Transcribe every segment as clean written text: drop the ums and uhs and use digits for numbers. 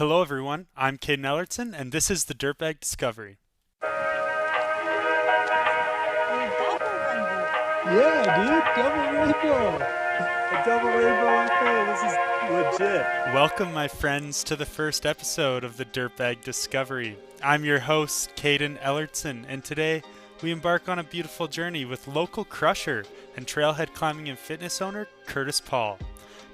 Hello, everyone. I'm Caden Ellertson, and this is the Dirtbag Discovery. Yeah, dude, double rainbow. A double rainbow FA. This is legit. Welcome, my friends, to the first episode of the Dirtbag Discovery. I'm your host, Caden Ellertson, and today we embark on a beautiful journey with local crusher and trailhead climbing and fitness owner, Kurtis Paul.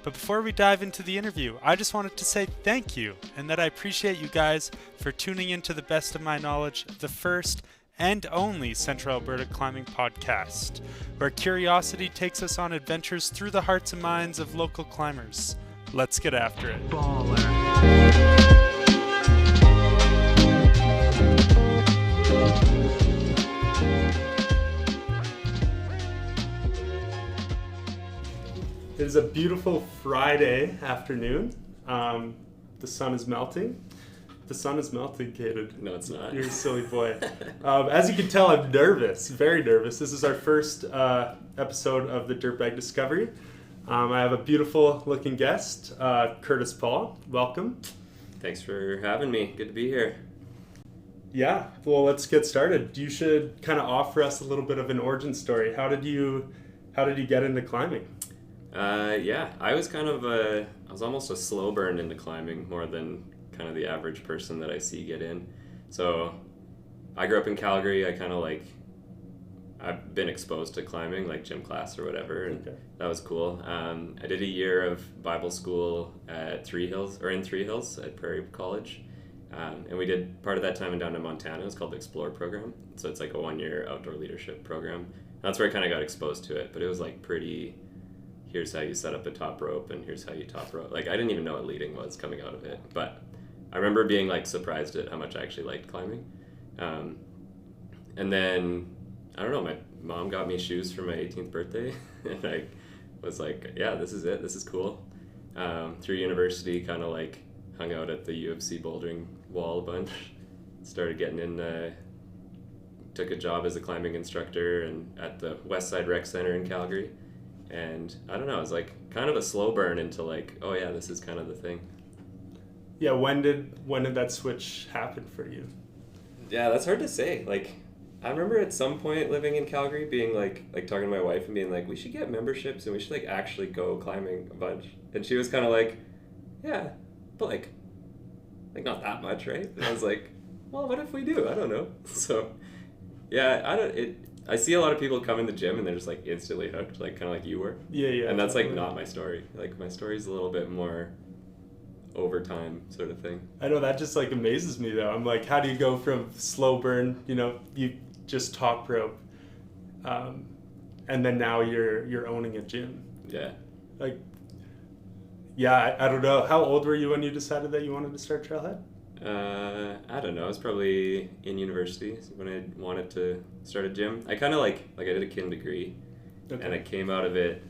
But before we dive into the interview, I just wanted to say thank you, and that I appreciate you guys for tuning in to the best of my knowledge, the first and only Central Alberta climbing podcast, where curiosity takes us on adventures through the hearts and minds of local climbers. Let's get after it. It is a beautiful Friday afternoon. The sun is melting. The sun is melting, Caden. No, it's not. You're a silly boy. As you can tell, I'm nervous, very nervous. This is our first episode of the Dirtbag Discovery. I have a beautiful looking guest, Kurtis Paul. Welcome. Thanks for having me. Good to be here. Yeah, well, let's get started. You should kind of offer us a little bit of an origin story. How did you get into climbing? I was almost a slow burn into climbing more than kind of the average person that I see get in. So I grew up in Calgary. I've been exposed to climbing, like gym class or whatever, and That was cool. I did a year of Bible school at in Three Hills at Prairie College. And we did part of that time down in Montana. It was called the Explore program. So it's like a 1-year outdoor leadership program. That's where I kind of got exposed to it, but it was like here's how you set up a top rope and here's how you top rope. Like I didn't even know what leading was coming out of it, but I remember being like surprised at how much I actually liked climbing. And then, I don't know, my mom got me shoes for my 18th birthday and I was like, yeah, this is it. This is cool. Through university, kind of like hung out at the U of C bouldering wall a bunch. Started getting in, took a job as a climbing instructor and at the West Side Rec Center in Calgary. And I don't know, it was like kind of a slow burn into like, oh yeah, this is kind of the thing. Yeah, when did that switch happen for you? Yeah, that's hard to say. Like, I remember at some point living in Calgary being like talking to my wife and being like, we should get memberships and we should like actually go climbing a bunch. And she was kind of like, yeah, but like not that much, right? And I was like, well, what if we do? I don't know. So, yeah, I see a lot of people come in the gym and they're just like instantly hooked, like kind of like you were. Yeah. And that's like not my story. Like my story's a little bit more over time sort of thing. I know, that just like amazes me though. I'm like, how do you go from slow burn, you just top rope, and then now you're owning a gym? Yeah. Like, yeah, I don't know. How old were you when you decided that you wanted to start Trailhead? I don't know. I was probably in university when I wanted to start a gym. I kind of like I did a kin degree, and I came out of it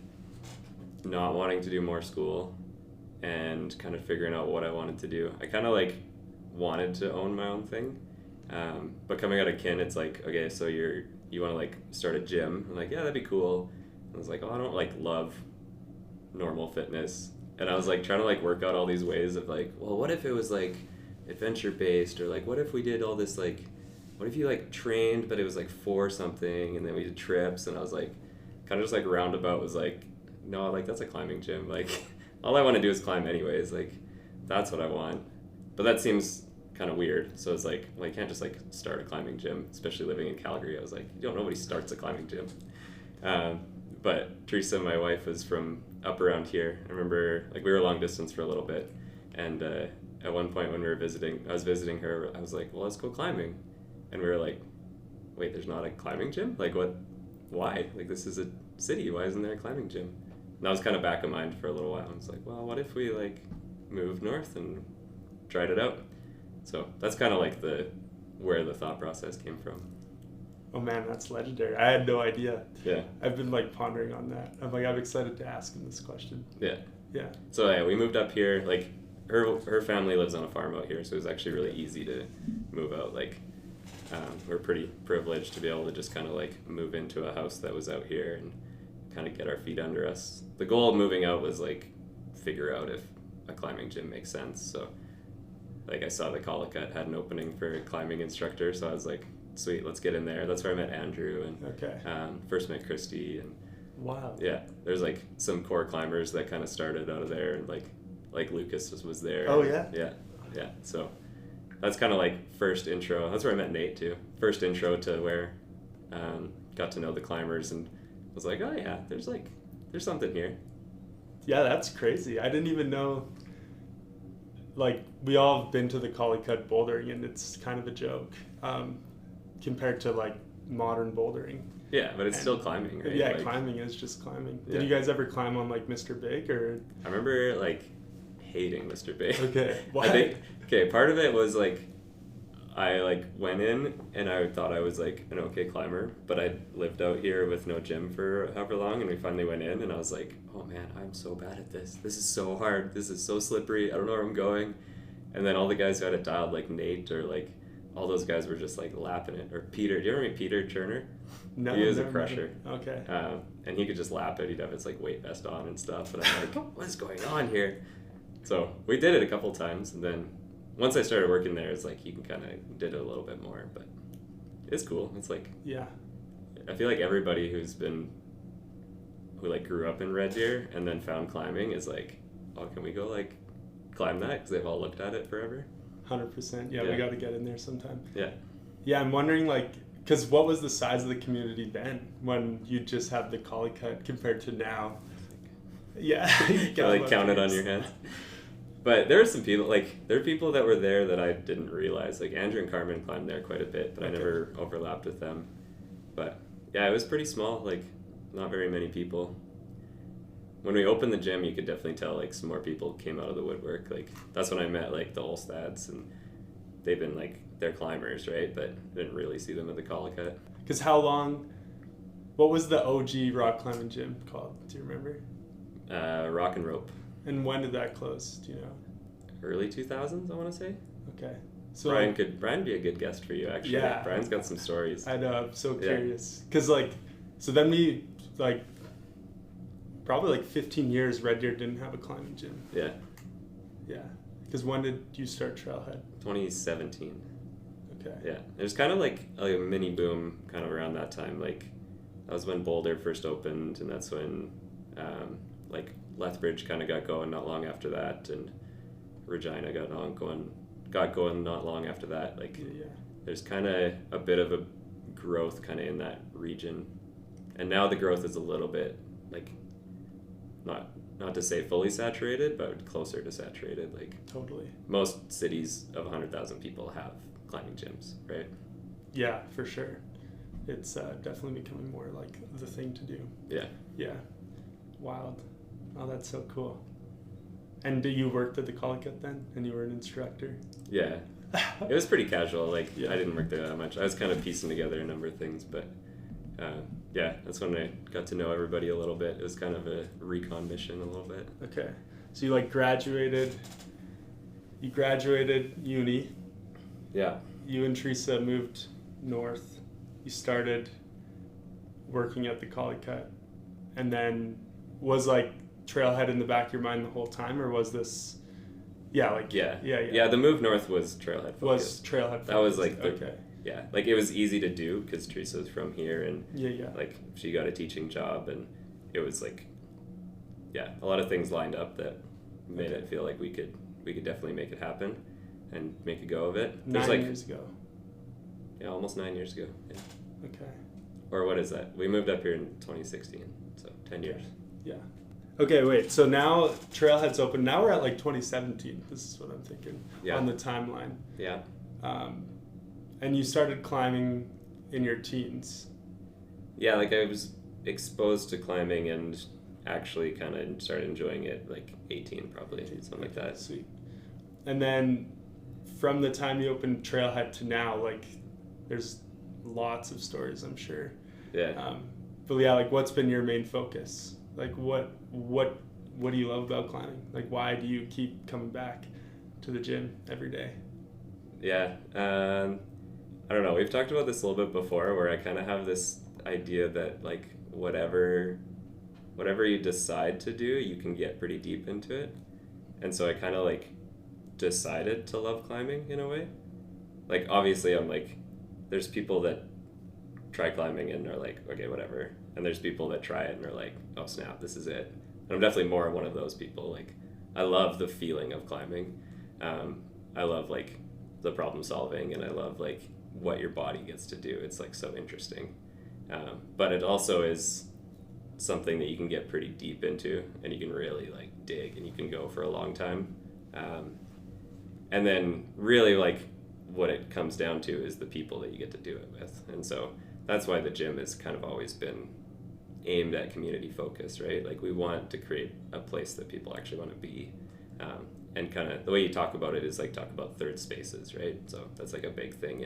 not wanting to do more school and kind of figuring out what I wanted to do. I kind of like wanted to own my own thing, but coming out of kin, it's like, okay, so you want to like start a gym. I'm like, yeah, that'd be cool. And I was like, oh, I don't like love normal fitness, and I was like trying to like work out all these ways of like, well, what if it was like adventure based, or like what if we did all this, like what if you like trained but it was like for something and then we did trips, and I was like kind of just like roundabout was like, no, like that's a climbing gym, like all I want to do is climb anyways, like that's what I want. But that seems kind of weird, so it's like, well, you can't just like start a climbing gym, especially living in Calgary. I was like, nobody starts a climbing gym. But Teresa, my wife, was from up around here. I remember like we were long distance for a little bit, and at one point when I was visiting her, I was like, well, let's go climbing. And we were like, wait, there's not a climbing gym? Like what? Why? Like this is a city. Why isn't there a climbing gym? And that was kind of back of mind for a little while. I was like, well, what if we like moved north and tried it out? So that's kind of like where the thought process came from. Oh man, that's legendary. I had no idea. Yeah. I've been like pondering on that. I'm excited to ask him this question. Yeah. Yeah. So yeah, we moved up here. Like her family lives on a farm out here, so it was actually really easy to move out. Like we're pretty privileged to be able to just kind of like move into a house that was out here and kind of get our feet under us. The goal of moving out was like figure out if a climbing gym makes sense. So like I saw the Collicut had an opening for a climbing instructor, so I was like, sweet, let's get in there. That's where I met Andrew and first met Christy, and wow. Yeah, there's like some core climbers that kind of started out of there, and like Lucas was there. Oh yeah. Yeah. So that's kind of like first intro. That's where I met Nate too. First intro to where got to know the climbers and was like, oh yeah, there's something here. Yeah, that's crazy. I didn't even know. Like, we all have been to the Collicut bouldering, and it's kind of a joke compared to like modern bouldering. Yeah, but it's still climbing, right? Yeah, like, climbing is just climbing. Yeah. Did you guys ever climb on like Mr. Big or? I remember like hating Mr. Big. Okay, why? I think part of it was like I like went in and I thought I was like an okay climber, but I lived out here with no gym for however long, and we finally went in and I was like, oh man, I'm so bad at this. This is so hard. This is so slippery. I don't know where I'm going. And then all the guys who had it dialed, like Nate or like all those guys were just like lapping it. Or Peter, do you ever meet Peter Turner? No, he was a crusher. Okay. And he could just lap it. He'd have his like weight vest on and stuff. And I'm like, what's going on here? So we did it a couple times, and then once I started working there, it's like you can kind of did it a little bit more, but it's cool. It's like, yeah, I feel like everybody who like grew up in Red Deer and then found climbing is like, oh, can we go like climb that? Because they've all looked at it forever. 100%. Yeah, we got to get in there sometime. Yeah. Yeah, I'm wondering like, because what was the size of the community then when you just had the Collicut compared to now? Yeah. You like count it on your hands. But there were some people, like, there are people that were there that I didn't realize. Like, Andrew and Carmen climbed there quite a bit, but I never overlapped with them. But, yeah, it was pretty small, like, not very many people. When we opened the gym, you could definitely tell, like, some more people came out of the woodwork. Like, that's when I met, like, the Olstads, and they've been, like, they're climbers, right? But I didn't really see them at the Collicut. Because how long, what was the OG rock climbing gym called? Do you remember? Rock and Rope. And when did that close? Do you know? Early 2000s, I want to say. Okay. So Brian be a good guest for you, actually. Yeah. Brian's got some stories. I know. I'm so curious. Because, like, so then we, like, probably, like, 15 years, Red Deer didn't have a climbing gym. Yeah. Yeah. Because when did you start Trailhead? 2017. Okay. Yeah. It was kind of like a mini boom kind of around that time. Like, that was when Boulder first opened, and that's when, like, Lethbridge kind of got going not long after that, and Regina got going not long after that. Like, there's kind of a bit of a growth kind of in that region, and now the growth is a little bit like not to say fully saturated, but closer to saturated. Like, totally. Most cities of 100,000 people have climbing gyms, right? Yeah, for sure. It's definitely becoming more like the thing to do. Yeah. Yeah. Wild. Oh, that's so cool. And you worked at the Collicut then? And you were an instructor? Yeah. It was pretty casual. Like, Yeah. I didn't work there that much. I was kind of piecing together a number of things, but yeah, that's when I got to know everybody a little bit. It was kind of a recon mission a little bit. Okay. So you, like, graduated uni. Yeah. You and Teresa moved north. You started working at the Collicut. And then was, like, Trailhead in the back of your mind the whole time, or was this yeah the move north was Trailhead focused. Was Trailhead focused. That was like okay. Yeah, like, it was easy to do because Teresa's from here, and like, she got a teaching job, and it was like, yeah, a lot of things lined up that made it feel like we could definitely make it happen and make a go of it. 9 years ago. Yeah, almost 9 years ago. Yeah. Okay. Or what is that? We moved up here in 2016, so 10 years. Yeah. Okay, wait. So now Trailhead's open. Now we're at like 2017. This is what I'm thinking on the timeline. Yeah. And you started climbing in your teens. Yeah, like, I was exposed to climbing and actually kind of started enjoying it like 18 probably, something like that. Sweet. And then from the time you opened Trailhead to now, like, there's lots of stories, I'm sure. Yeah. But yeah, like, what's been your main focus? Like, what do you love about climbing? Like, why do you keep coming back to the gym every day? Yeah. I don't know. We've talked about this a little bit before, where I kind of have this idea that, like, whatever you decide to do, you can get pretty deep into it. And so I kind of, like, decided to love climbing in a way. Like, obviously, I'm like, there's people that try climbing and are like, okay, whatever. And there's people that try it and are like, oh snap, this is it. And I'm definitely more one of those people. Like, I love the feeling of climbing. I love like the problem solving, and I love like what your body gets to do. It's like so interesting. But it also is something that you can get pretty deep into, and you can really like dig, and you can go for a long time. And then really like what it comes down to is the people that you get to do it with. And so that's why the gym has kind of always been aimed at community focus, right? Like, we want to create a place that people actually want to be. And kind of the way you talk about it is like talk about third spaces, right? So that's like a big thing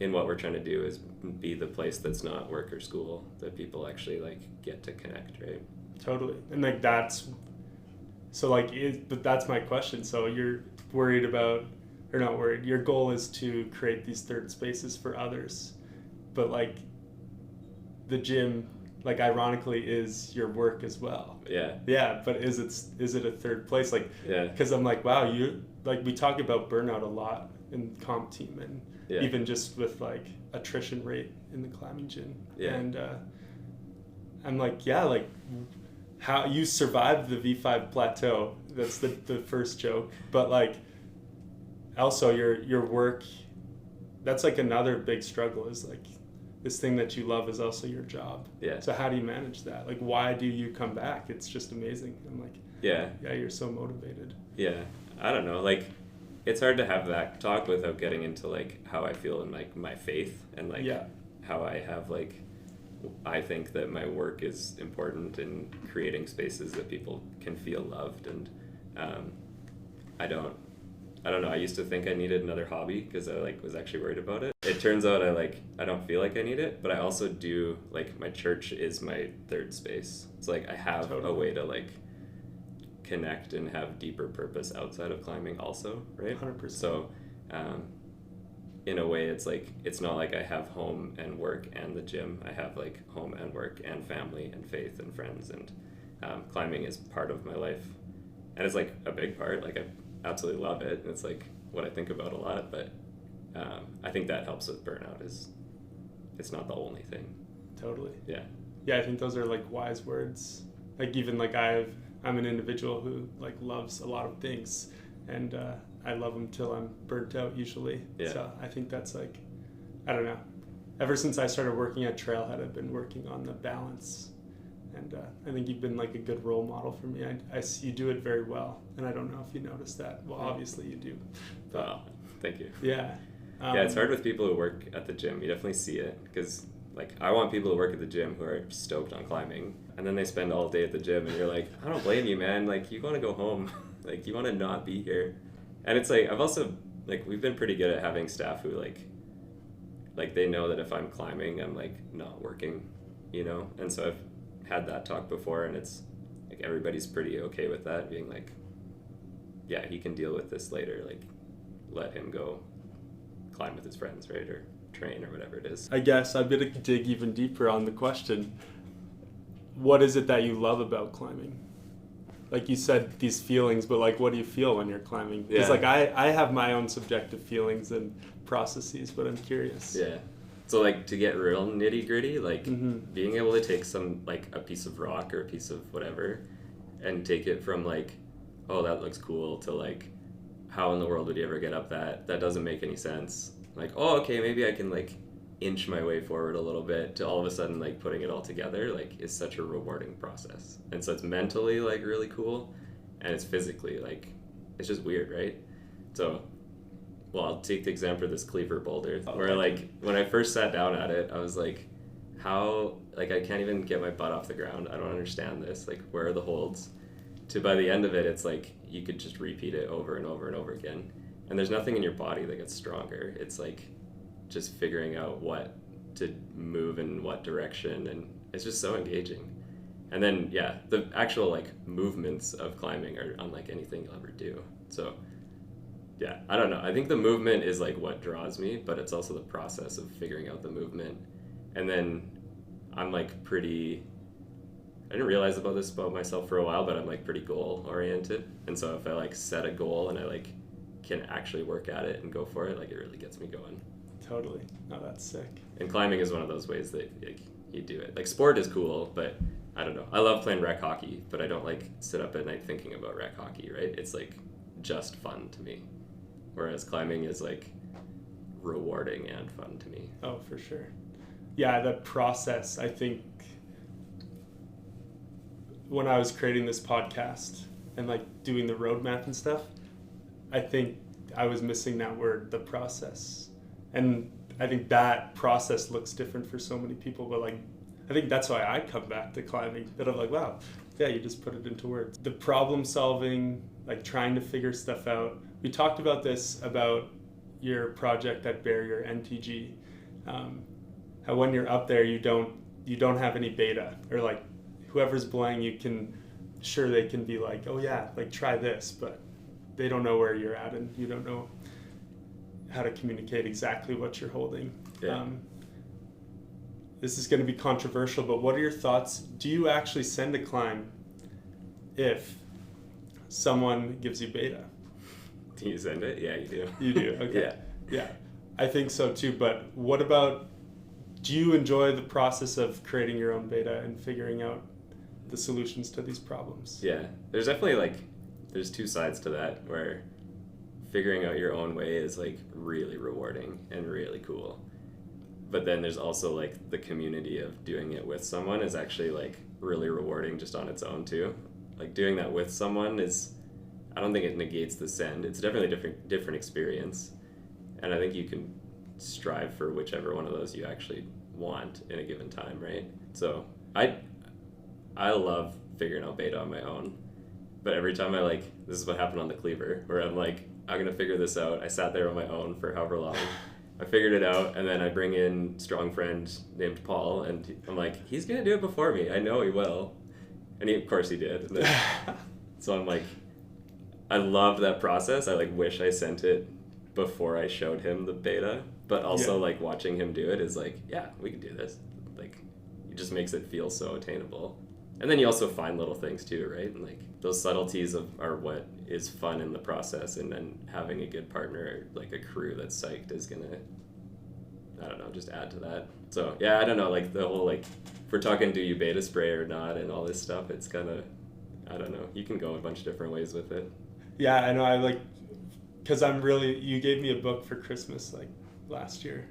in what we're trying to do is be the place that's not work or school, that people actually like get to connect, right? Totally. And like that's but that's my question. So you're worried about, or not worried, your goal is to create these third spaces for others, but like the gym, like, ironically, is your work as well. Yeah, but is it a third place? Like, yeah, because I'm like, wow, you, like, we talk about burnout a lot in comp team, and even just with like attrition rate in the climbing gym. And I'm like, yeah, like, how you survived the V5 plateau, that's the first joke, but like also your work, that's like another big struggle, is like this thing that you love is also your job. Yeah. So how do you manage that? Like, why do you come back? It's just amazing. I'm like, yeah, you're so motivated. Yeah. I don't know. Like, it's hard to have that talk without getting into like how I feel in like my faith, and like how I have like, I think that my work is important in creating spaces that people can feel loved. And I don't know. I used to think I needed another hobby because I like was actually worried about it. It turns out I don't feel like I need it, but I also do, like, my church is my third space. It's like I have a way to like connect and have deeper purpose outside of climbing also, right? 100%. So in a way, it's like, it's not like I have home and work and the gym. I have like home and work and family and faith and friends, and climbing is part of my life, and it's like a big part. Like, I absolutely love it, and it's like what I think about a lot, but I think that helps with burnout, is it's not the only thing. Totally. Yeah, I think those are like wise words. Like, even like I'm an individual who like loves a lot of things, and I love them till I'm burnt out usually. So I think that's like, I don't know, ever since I started working at Trailhead, I've been working on the balance. And I think you've been like a good role model for me. I see you do it very well, and I don't know if you noticed that. Well, obviously you do. But, wow, thank you. Yeah. It's hard with people who work at the gym. You definitely see it, because like, I want people to work at the gym who are stoked on climbing, and then they spend all day at the gym, and you're like, I don't blame you, man. Like, you want to go home. Like, you want to not be here. And it's like, I've also, like, we've been pretty good at having staff who like they know that if I'm climbing, I'm like not working, you know? And so I've had that talk before, and it's like everybody's pretty okay with that, being like, yeah, he can deal with this later, like, let him go climb with his friends, right, or train or whatever it is. I guess I'm gonna dig even deeper on the question. What is it that you love about climbing? Like, you said these feelings, but like, what do you feel when you're climbing? Because like I have my own subjective feelings and processes, but I'm curious. Yeah. So like, to get real nitty gritty, like being able to take some, like, a piece of rock or a piece of whatever, and take it from like, oh, that looks cool, to like, how in the world would you ever get up that? That doesn't make any sense. Like, oh, okay, maybe I can like inch my way forward a little bit, to all of a sudden like putting it all together, like, is such a rewarding process. And so it's mentally like really cool, and it's physically like, it's just weird, right? So, well, I'll take the example of this cleaver boulder, where like, when I first sat down at it, I was like, how, like, I can't even get my butt off the ground. I don't understand this. Like, where are the holds? To by the end of it, it's like you could just repeat it over and over and over again, and there's nothing in your body that gets stronger. It's like just figuring out what to move in what direction, and it's just so engaging. And then the actual like movements of climbing are unlike anything you'll ever do. So I don't know, I think the movement is like what draws me, but it's also the process of figuring out the movement. And then I'm like pretty didn't realize about this about myself for a while, but I'm like pretty goal oriented. And so if I like set a goal and I like can actually work at it and go for it, like it really gets me going. Totally. No, that's sick. And climbing is one of those ways that like you do it. Like sport is cool, but I don't know. I love playing rec hockey, but I don't like sit up at night thinking about rec hockey, right? It's like just fun to me. Whereas climbing is like rewarding and fun to me. Oh, for sure. Yeah, the process, I think when I was creating this podcast and like doing the roadmap and stuff, I think I was missing that word, the process. And I think that process looks different for so many people, but like I think that's why I come back to climbing, that I'm like, wow, yeah, you just put it into words. The problem solving, like trying to figure stuff out. We talked about this, about your project at Barrier, NTG. How when you're up there, you don't have any beta, or like whoever's playing, sure they can be like, oh yeah, like try this, but they don't know where you're at and you don't know how to communicate exactly what you're holding. Yeah. This is going to be controversial, but what are your thoughts? Do you actually send a climb if someone gives you beta? Do you send it? Yeah, you do. You do, okay. Yeah. I think so too, but what about, do you enjoy the process of creating your own beta and figuring out the solutions to these problems? Yeah, there's definitely like, there's two sides to that, where figuring out your own way is like really rewarding and really cool. But then there's also like the community of doing it with someone is actually like really rewarding just on its own too. Like doing that with someone is, I don't think it negates the send. It's definitely a different experience. And I think you can strive for whichever one of those you actually want in a given time, right? So I love figuring out beta on my own. But every time this is what happened on the Cleaver, where I'm like, I'm going to figure this out. I sat there on my own for however long. I figured it out, and then I bring in strong friend named Paul, and I'm like, he's going to do it before me. I know he will. And of course he did. And then, so I'm like, I love that process. I wish I sent it before I showed him the beta, but also watching him do it is like, yeah, we can do this. It just makes it feel so attainable. And then you also find little things too, right? And those subtleties are what is fun in the process, and then having a good partner, like a crew that's psyched, is gonna, I don't know, just add to that. So yeah, I don't know, the whole if we're talking do you beta spray or not and all this stuff, it's kind of, I don't know, you can go a bunch of different ways with it. Yeah, I know, because you gave me a book for Christmas last year,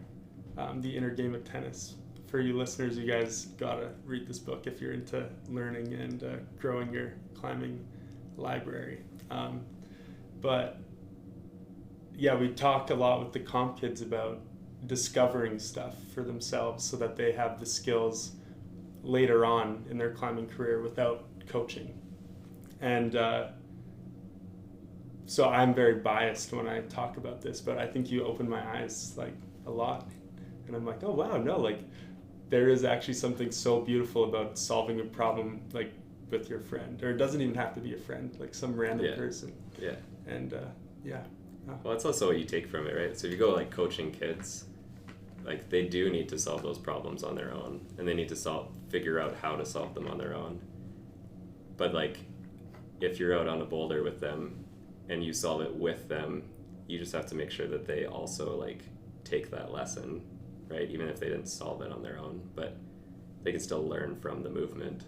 The Inner Game of Tennis. For you listeners, you guys gotta read this book if you're into learning and growing your climbing library. But yeah, we talk a lot with the comp kids about discovering stuff for themselves so that they have the skills later on in their climbing career without coaching. And so I'm very biased when I talk about this, but I think you opened my eyes a lot. And I'm like, oh wow, no, there is actually something so beautiful about solving a problem with your friend, or it doesn't even have to be a friend, some random person. Yeah. And yeah. Oh. Well, that's also what you take from it, right? So if you go coaching kids, they do need to solve those problems on their own, and they need to figure out how to solve them on their own. But if you're out on a boulder with them and you solve it with them, you just have to make sure that they also take that lesson, right? Even if they didn't solve it on their own, but they can still learn from the movement.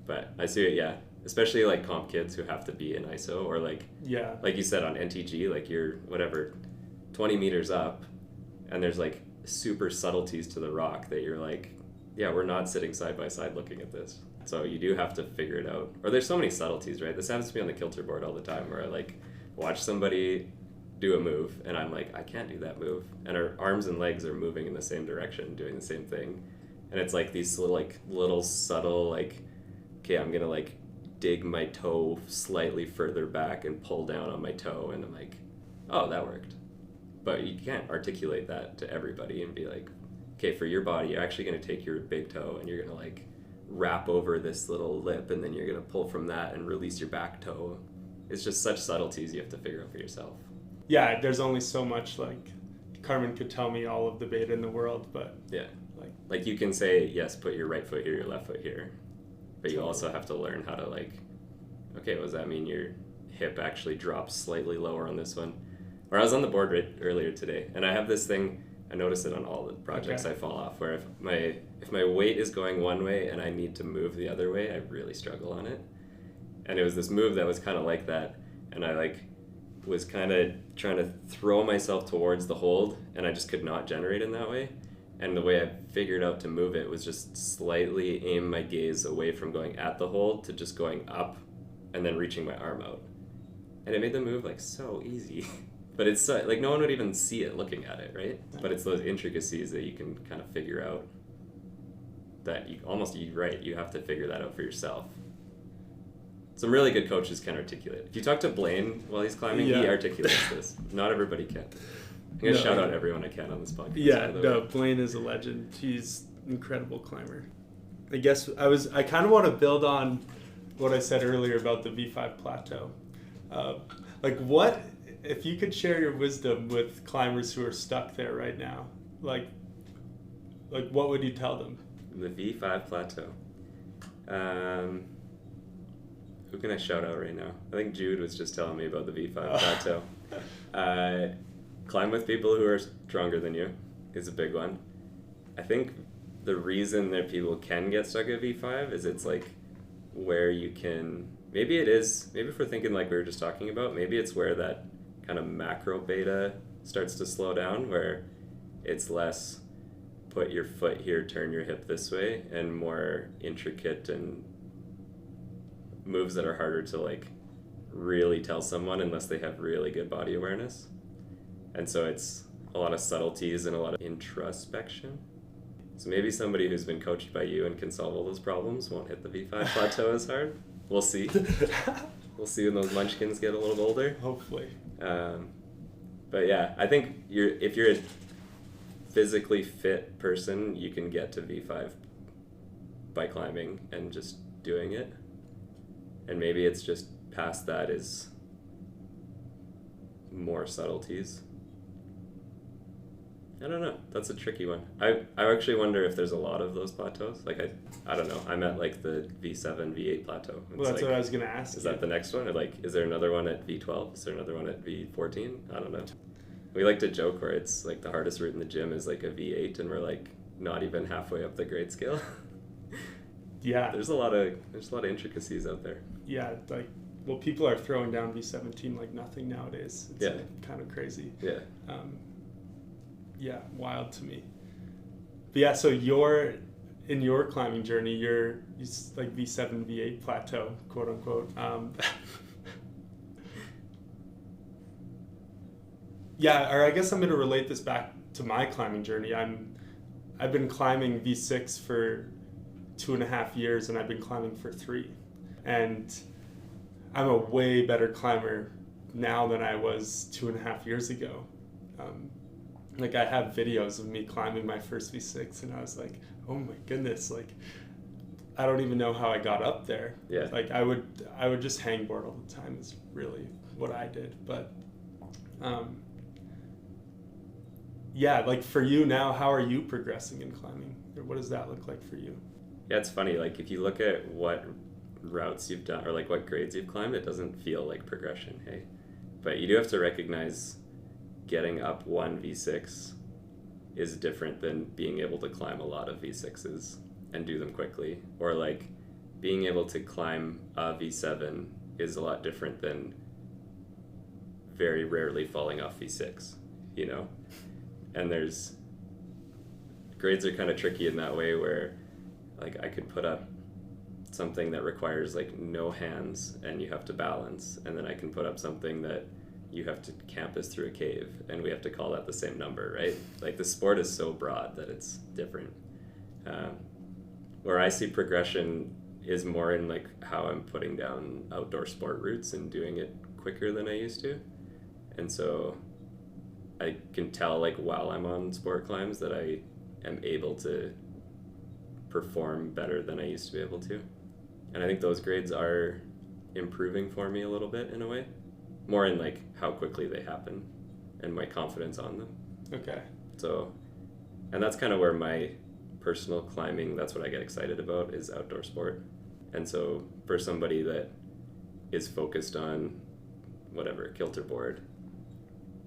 But I see it, yeah, especially comp kids who have to be in ISO, or like you said on NTG, you're 20 meters up, and there's super subtleties to the rock that you're yeah, we're not sitting side by side looking at this. So you do have to figure it out. Or there's so many subtleties, right? This happens to me on the kilter board all the time, where I watch somebody do a move, and I'm like, I can't do that move, and our arms and legs are moving in the same direction, doing the same thing, and it's these little subtle okay, I'm gonna dig my toe slightly further back and pull down on my toe, and I'm like, oh, that worked. But you can't articulate that to everybody and be okay, for your body, you're actually gonna take your big toe and you're gonna wrap over this little lip, and then you're gonna pull from that and release your back toe. It's just such subtleties you have to figure out for yourself. Yeah, there's only so much, Carmen could tell me all of the beta in the world, but... Yeah. You can say, yes, put your right foot here, your left foot here. but you also have to learn how to like, okay, what does that mean your hip actually drops slightly lower on this one? Or I was on the board earlier today, and I have this thing, I notice it on all the projects I fall off, where if my weight is going one way and I need to move the other way, I really struggle on it. And it was this move that was kind of like that, and I like was kind of trying to throw myself towards the hold, and I just could not generate in that way. And the way I figured out to move it was just slightly aim my gaze away from going at the hold to just going up and then reaching my arm out. And it made the move like so easy. But it's like no one would even see it looking at it, right? But it's those intricacies that you can kind of figure out that you have to figure that out for yourself. Some really good coaches can articulate. If you talk to Blaine while he's climbing, he articulates this. Not everybody can. I'm going to shout out everyone I can on this podcast. Yeah, no, Blaine is a legend. He's an incredible climber. I guess I kind of want to build on what I said earlier about the V5 plateau. Like what, if you could share your wisdom with climbers who are stuck there right now, like what would you tell them? The V5 plateau. Who can I shout out right now? I think Jude was just telling me about the V5 plateau. Climb with people who are stronger than you is a big one. I think the reason that people can get stuck at V5 is it's like where you can, maybe if we're thinking like we were just talking about, maybe it's where that kind of macro beta starts to slow down, where it's less put your foot here, turn your hip this way, and more intricate and moves that are harder to like really tell someone unless they have really good body awareness. And so it's a lot of subtleties and a lot of introspection. So maybe somebody who's been coached by you and can solve all those problems won't hit the V5 plateau as hard. We'll see. We'll see when those munchkins get a little older. Hopefully. But yeah, I think if you're a physically fit person, you can get to V5 by climbing and just doing it. And maybe it's just past that is more subtleties. I don't know. That's a tricky one. I actually wonder if there's a lot of those plateaus. Like I don't know. I'm at like the V7, V8 plateau. Well, that's like, what I was gonna ask. Is that the next one, or like is there another one at V12? Is there another one at V14? I don't know. We like to joke where it's like the hardest route in the gym is like a V8, and we're like not even halfway up the grade scale. Yeah. There's a lot of intricacies out there. Yeah, like well, people are throwing down V17 like nothing nowadays. It's kind of crazy. Yeah. Yeah, wild to me. But yeah, so in your climbing journey, you're like V7, V8 plateau, quote unquote. Yeah, or I guess I'm going to relate this back to my climbing journey. I've been climbing V6 for 2.5 years, and I've been climbing for 3. And I'm a way better climber now than I was 2.5 years ago. Like I have videos of me climbing my first V6, and I was like, oh my goodness, like I don't even know how I got up there. Yeah. Like I would just hangboard all the time is really what I did. But yeah, like for you now, how are you progressing in climbing? Or what does that look like for you? Yeah, it's funny. Like if you look at what routes you've done or like what grades you've climbed, it doesn't feel like progression, hey? But you do have to recognize getting up one V6 is different than being able to climb a lot of V6s and do them quickly. Or like being able to climb a V7 is a lot different than very rarely falling off V6, you know? And grades are kind of tricky in that way where like I could put up something that requires like no hands and you have to balance, and then I can put up something that you have to campus through a cave and we have to call that the same number, right? Like the sport is so broad that it's different. Where I see progression is more in like how I'm putting down outdoor sport routes and doing it quicker than I used to. And so I can tell like while I'm on sport climbs that I am able to perform better than I used to be able to. And I think those grades are improving for me a little bit in a way. More in like how quickly they happen and my confidence on them. Okay. So, and that's kind of where my personal climbing, that's what I get excited about, is outdoor sport. And so for somebody that is focused on whatever, kilter board,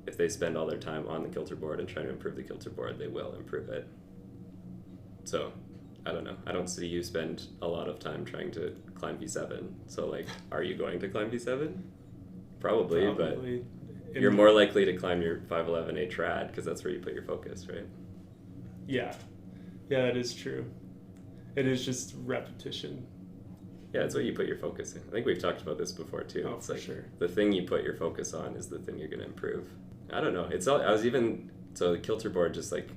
if they spend all their time on the kilter board and trying to improve the kilter board, they will improve it. So, I don't know. I don't see you spend a lot of time trying to climb V7. So, like, are you going to climb V7? Probably. But you're more likely to climb your 511A trad because that's where you put your focus, right? Yeah, that is true. It is just repetition. Yeah, it's what you put your focus in. I think we've talked about this before too. Oh, it's for like sure. The thing you put your focus on is the thing you're going to improve. I don't know. So the kilter board just like,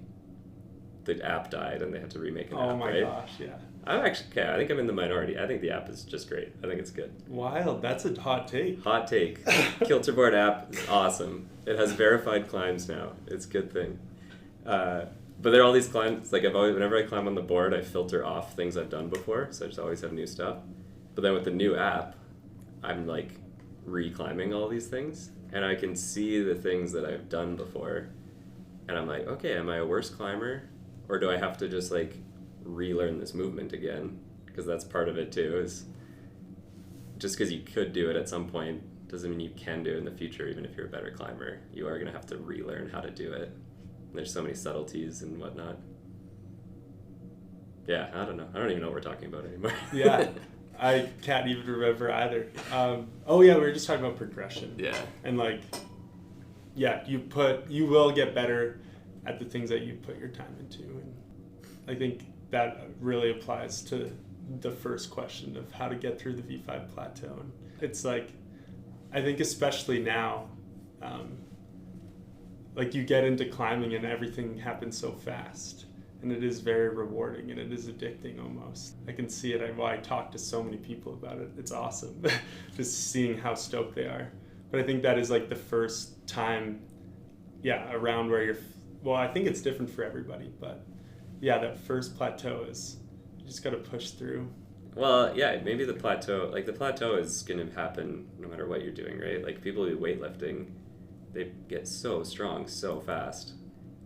the app died and they had to remake an app, Oh my right? gosh, yeah. I think I'm in the minority. I think the app is just great. I think it's good. Wild, that's a hot take. Hot take. Kilter board app is awesome. It has verified climbs now. It's a good thing. But there are all these climbs, like whenever I climb on the board, I filter off things I've done before, so I just always have new stuff. But then with the new app, I'm like re-climbing all these things, and I can see the things that I've done before, and I'm like, okay, am I a worse climber, or do I have to just like relearn this movement again? Because that's part of it too, is just because you could do it at some point doesn't mean you can do it in the future. Even if you're a better climber, you are going to have to relearn how to do it. There's so many subtleties and whatnot. Yeah, I don't know. I don't even know what we're talking about anymore. Yeah, I can't even remember either. Oh yeah, we were just talking about progression. Yeah. And like, yeah, you will get better at the things that you put your time into. And I think that really applies to the first question of how to get through the V5 plateau. And it's like, I think especially now, like you get into climbing and everything happens so fast, and it is very rewarding and it is addicting almost. I can see it. I talk to so many people about it. It's awesome just seeing how stoked they are. But I think that is like the first time, around where I think it's different for everybody, but yeah, that first plateau is, you just got to push through. Well, yeah, maybe the plateau is going to happen no matter what you're doing, right? Like people who do weightlifting, they get so strong so fast.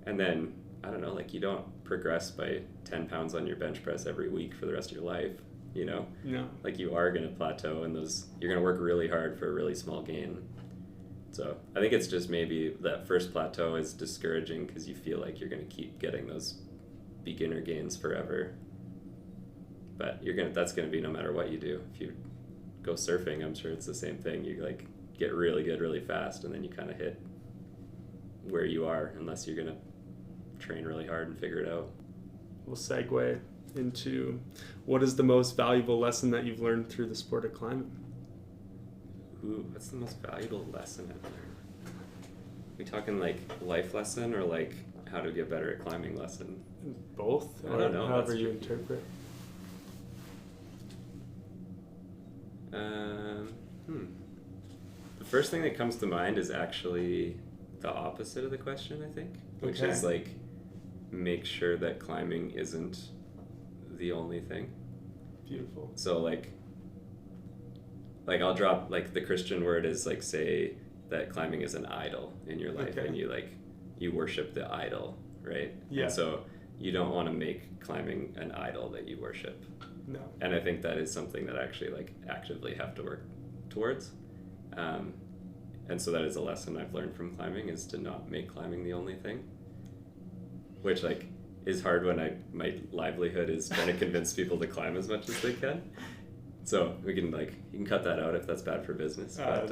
And then, I don't know, like you don't progress by 10 pounds on your bench press every week for the rest of your life, you know? No. Like you are going to plateau and you're going to work really hard for a really small gain. So I think it's just maybe that first plateau is discouraging because you feel like you're going to keep getting those beginner gains forever. But that's going to be no matter what you do. If you go surfing, I'm sure it's the same thing. You like get really good really fast and then you kind of hit where you are unless you're going to train really hard and figure it out. We'll segue into what is the most valuable lesson that you've learned through the sport of climbing? Ooh, what's the most valuable lesson I've learned? Are we talking like life lesson or like how to get better at climbing lesson? Both, I don't know. However you interpret. The first thing that comes to mind is actually the opposite of the question, I think, which is like make sure that climbing isn't the only thing. Beautiful. So like I'll drop like the Christian word is like say that climbing is an idol in your life and you worship the idol, right? Yeah. And so you don't want to make climbing an idol that you worship. No. And I think that is something that I actually like actively have to work towards. And so that is a lesson I've learned from climbing, is to not make climbing the only thing, which like is hard when my livelihood is trying to convince people to climb as much as they can. So we can you can cut that out if that's bad for business, but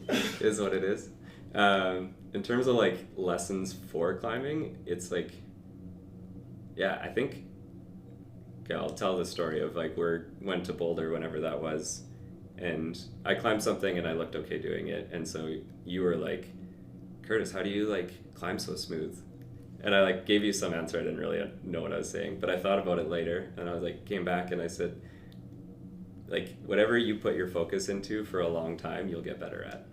it is what it is. In terms of like lessons for climbing, it's like, I think, I'll tell the story of like went to Boulder whenever that was, and I climbed something and I looked okay doing it, and so you were like, Kurtis, how do you like climb so smooth? And I like gave you some answer. I didn't really know what I was saying, but I thought about it later, and I was like, came back and I said, like, whatever you put your focus into for a long time, you'll get better at.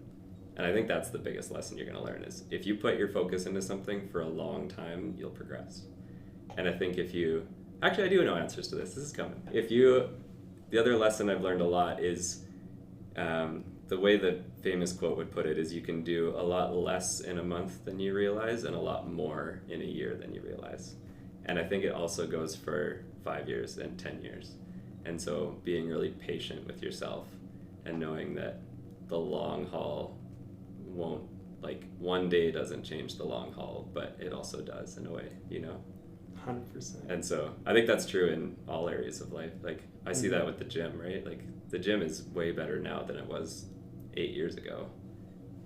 And I think that's the biggest lesson you're going to learn, is if you put your focus into something for a long time, you'll progress. And I think actually I do know answers to this. This is coming. The other lesson I've learned a lot is, the way the famous quote would put it is, you can do a lot less in a month than you realize and a lot more in a year than you realize. And I think it also goes for 5 years and 10 years. And so being really patient with yourself and knowing that the long haul won't, like, one day doesn't change the long haul, but it also does in a way, 100%. And so I think that's true in all areas of life. Like, I see that with the gym, right? Like, the gym is way better now than it was 8 years ago.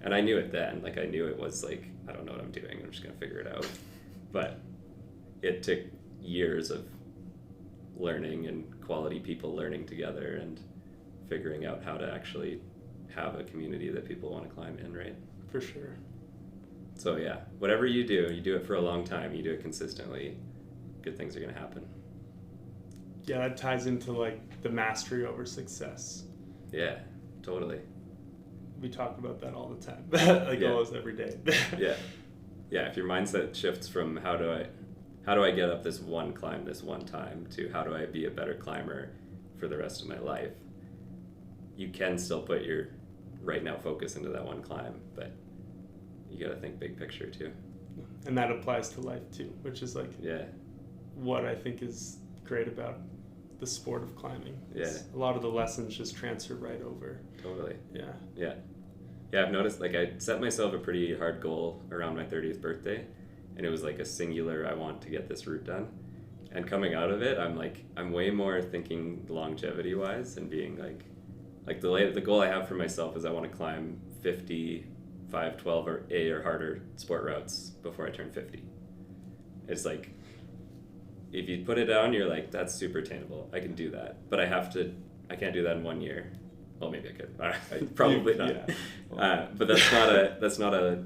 And I knew it then. Like, I knew it was like, I don't know what I'm doing. I'm just going to figure it out. But it took years of learning and quality people learning together and figuring out how to actually have a community that people want to climb in, right? For sure. So yeah, whatever you do it for a long time, you do it consistently, good things are going to happen. Yeah, that ties into like the mastery over success. Yeah, totally. We talk about that all the time, Yeah. almost every day. Yeah, if your mindset shifts from how do I get up this one climb this one time to how do I be a better climber for the rest of my life, you can still put your right now focus into that one climb, but you got to think big picture too. And that applies to life too, which is like what I think is great about the sport of climbing. Yeah. A lot of the lessons just transfer right over. Totally. Yeah. Yeah, I've noticed, like, I set myself a pretty hard goal around my 30th birthday, and it was like a singular, I want to get this route done. And coming out of it, I'm way more thinking longevity wise and being like the goal I have for myself is I want to climb 50 512 or A or harder sport routes before I turn 50. It's like, if you put it down, you're like, that's super attainable. I can do that. But I can't do that in 1 year. Well, maybe I could. Probably not. Yeah. But that's not a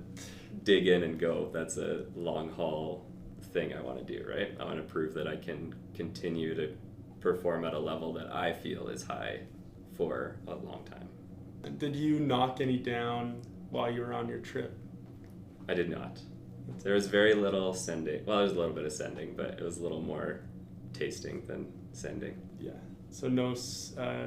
dig in and go. That's a long haul thing I want to do, right? I want to prove that I can continue to perform at a level that I feel is high for a long time. Did you knock any down while you were on your trip? I did not. There was very little sending. Well, there was a little bit of sending, but it was a little more tasting than sending. Yeah. So no,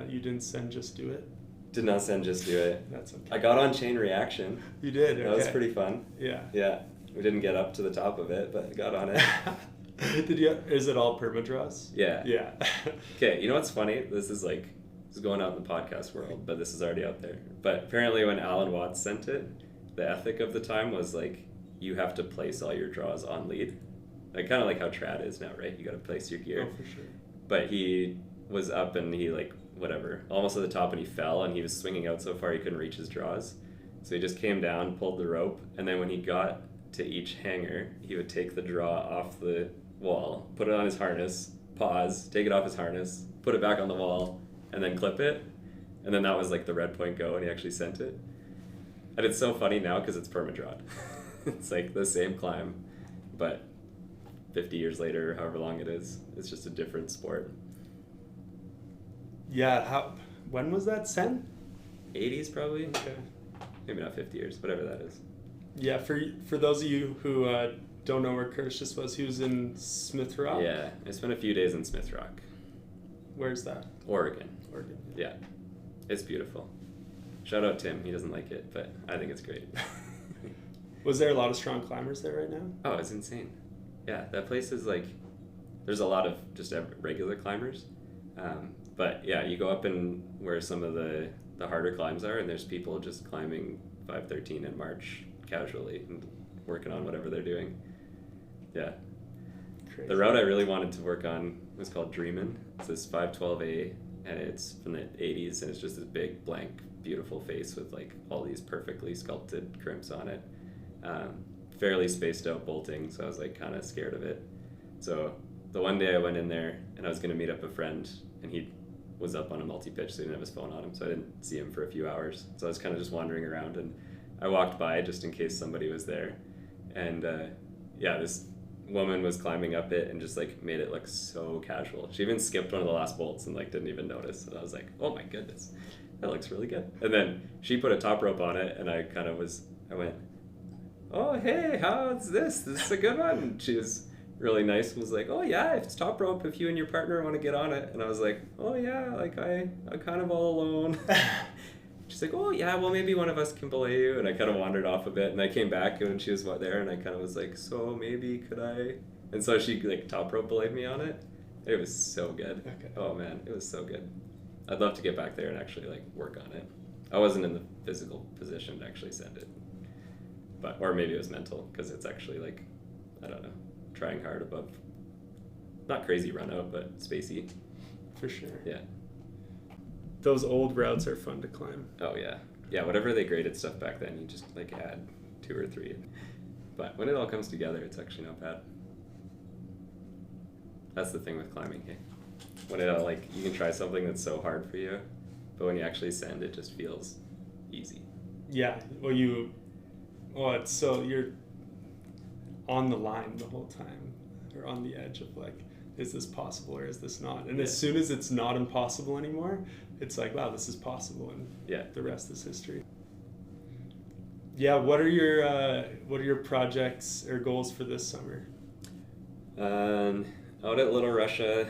you didn't send Just Do It? Did not send Just Do It. That's okay. I got on Chain Reaction. You did? That was pretty fun. Yeah. Yeah. We didn't get up to the top of it, but I got on it. Is it all permadraws? Yeah. Yeah. Okay, you know what's funny? This is going out in the podcast world, but this is already out there. But apparently when Alan Watts sent it, the ethic of the time was like, you have to place all your draws on lead. Like, kind of like how trad is now, right? You got to place your gear. Oh, for sure. But he was up and he almost at the top, and he fell and he was swinging out so far he couldn't reach his draws. So he just came down, pulled the rope, and then when he got to each hanger, he would take the draw off the wall, put it on his harness, pause, take it off his harness, put it back on the wall, and then clip it. And then that was like the red point go, and he actually sent it. And it's so funny now because it's permadrawn. It's like the same climb, but 50 years later, however long it is, it's just a different sport. Yeah, when was that sent? 80s probably? Okay. Maybe not 50 years, whatever that is. Yeah, for those of you who don't know where Kurtis just was, he was in Smith Rock? Yeah, I spent a few days in Smith Rock. Where's that? Oregon. Oregon. Yeah, it's beautiful. Shout out Tim, he doesn't like it, but I think it's great. Was there a lot of strong climbers there right now? Oh, it's insane. Yeah, that place is like, there's a lot of just regular climbers. But yeah, you go up and where some of the harder climbs are, and there's people just climbing 513 in March casually and working on whatever they're doing. Yeah. Crazy. The route I really wanted to work on was called Dreamin'. It's this 512A, and it's from the 80s, and it's just this big, blank, beautiful face with like all these perfectly sculpted crimps on it. Fairly spaced out bolting, so I was like kind of scared of it. So the one day I went in there and I was going to meet up a friend, and he was up on a multi-pitch, so he didn't have his phone on him, so I didn't see him for a few hours. So I was kind of just wandering around, and I walked by just in case somebody was there. And this woman was climbing up it and just like made it look so casual. She even skipped one of the last bolts and like didn't even notice. And I was like, oh my goodness, that looks really good. And then she put a top rope on it, and I went, oh, hey, how's this? This is a good one. And she was really nice and was like, oh yeah, if it's top rope, if you and your partner want to get on it. And I was like, oh yeah, like I'm kind of all alone. She's like, oh yeah, well maybe one of us can belay you. And I kind of wandered off a bit, and I came back and she was there, and I kind of was like, so maybe could I? And so she like top rope belayed me on it. It was so good. Okay. Oh man, it was so good. I'd love to get back there and actually like work on it. I wasn't in the physical position to actually send it, or maybe it was mental because it's actually like, I don't know, trying hard above, not crazy run out, but spacey. For sure. Yeah. Those old routes are fun to climb. Oh yeah. Yeah, whatever they graded stuff back then, you just like add 2 or 3. But when it all comes together, it's actually not bad. That's the thing with climbing, hey? When it all, like, you can try something that's so hard for you, but when you actually send, it just feels easy. Yeah. Well, it's so you're on the line the whole time, or on the edge of like, is this possible or is this not? And as soon as it's not impossible anymore, it's like, wow, this is possible, and the rest is history. Yeah, what are your projects or goals for this summer? Out at Little Russia,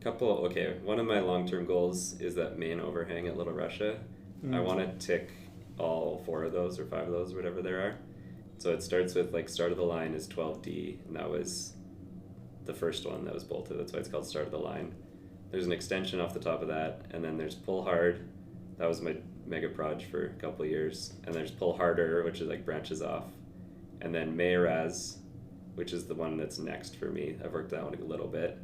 one of my long-term goals is that main overhang at Little Russia. I want to tick all 4 of those or 5 of those, whatever there are. So it starts with like start of the line is 12D, and that was the first one that was bolted. That's why it's called start of the line. There's an extension off the top of that, and then there's pull hard. That was my mega proj for a couple of years. And there's pull harder, which is like branches off. And then Mayraz, which is the one that's next for me. I've worked that one a little bit.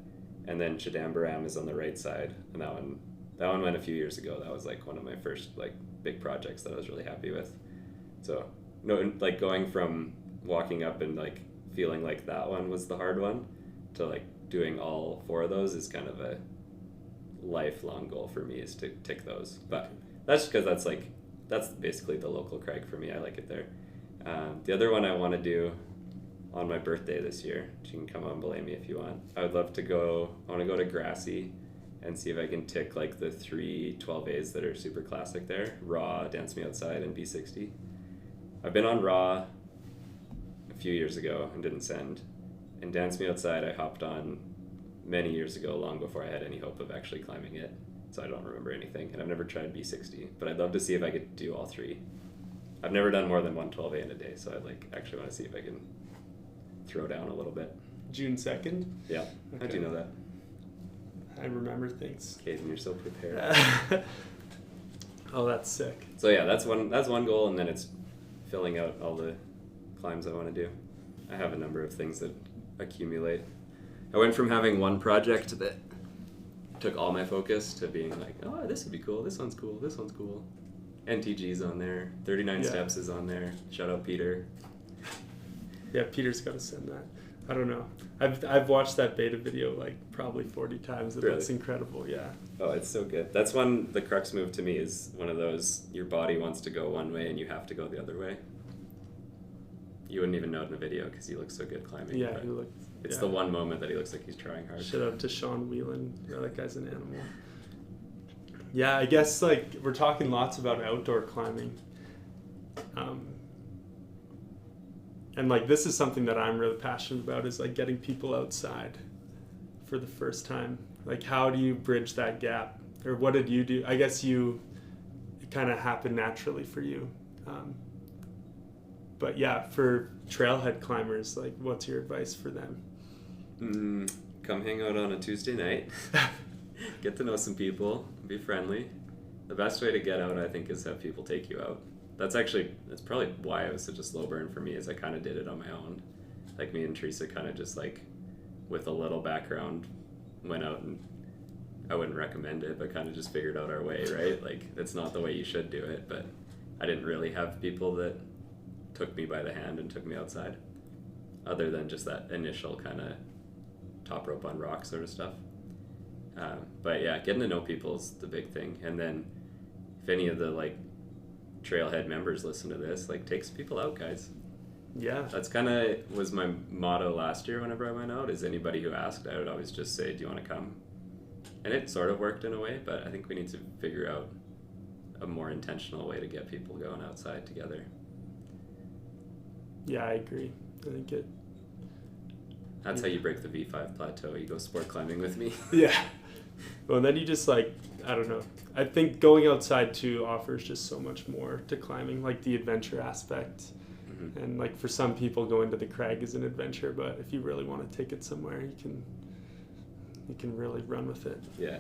And then Chidambaram is on the right side, and that one went a few years ago. That was like one of my first like big projects that I was really happy with. So like going from walking up and like feeling like that one was the hard one to like doing all 4 of those is kind of a lifelong goal for me, is to tick those. But that's because that's basically the local crag for me. I like it there. The other one I want to do on my birthday this year, you can come on belay me if you want. I want to go to Grassy and see if I can tick like the 3 12As that are super classic there, Raw, Dance Me Outside, and B60. I've been on Raw a few years ago and didn't send, and Dance Me Outside I hopped on many years ago, long before I had any hope of actually climbing it, so I don't remember anything, and I've never tried B60, but I'd love to see if I could do all 3. I've never done more than 1 12A in a day, so I'd like actually want to see if I can throw down a little bit. June 2nd? Yeah. Okay. How'd you know that? I remember things. Caden, you're so prepared. Oh, that's sick. So yeah, that's one goal, and then it's filling out all the climbs I want to do. I have a number of things that accumulate. I went from having one project that took all my focus to being like, oh, this would be cool, this one's cool, this one's cool. NTG's on there, 39 Steps is on there. Shout out Peter. Yeah, Peter's got to send that. I don't know. I've watched that beta video like probably 40 times. Really? That's incredible, yeah. Oh, it's so good. That's one, the crux move to me is one of those, your body wants to go one way and you have to go the other way. You wouldn't even know it in the video because he looks so good climbing. Yeah, it's the one moment that he looks like he's trying hard. Shout out to Sean Whelan. Yeah, that guy's an animal. Yeah, I guess like we're talking lots about outdoor climbing. And like this is something that I'm really passionate about, is like getting people outside for the first time. Like how do you bridge that gap? Or what did you do? I guess it kind of happened naturally for you. But yeah, for trailhead climbers, like what's your advice for them? Come hang out on a Tuesday night. Get to know some people. Be friendly. The best way to get out, I think, is have people take you out. That's probably why it was such a slow burn for me, is I kind of did it on my own. Like me and Teresa kind of just like, with a little background, went out, and I wouldn't recommend it, but kind of just figured out our way, right? Like it's not the way you should do it, but I didn't really have people that took me by the hand and took me outside, other than just that initial kind of top rope on rock sort of stuff. But yeah, getting to know people is the big thing. And then if any of the like Trailhead members listen to this, like take some people out, guys. Yeah. That's kind of was my motto last year whenever I went out, is anybody who asked, I would always just say, do you want to come? And it sort of worked in a way, but I think we need to figure out a more intentional way to get people going outside together. Yeah, I agree. I think that's how you break the V5 plateau. You go sport climbing with me. Yeah. Well, and then you just like, I don't know. I think going outside too offers just so much more to climbing, like the adventure aspect. Mm-hmm. And like for some people, going to the crag is an adventure, but if you really want to take it somewhere, you can You can really run with it. Yeah.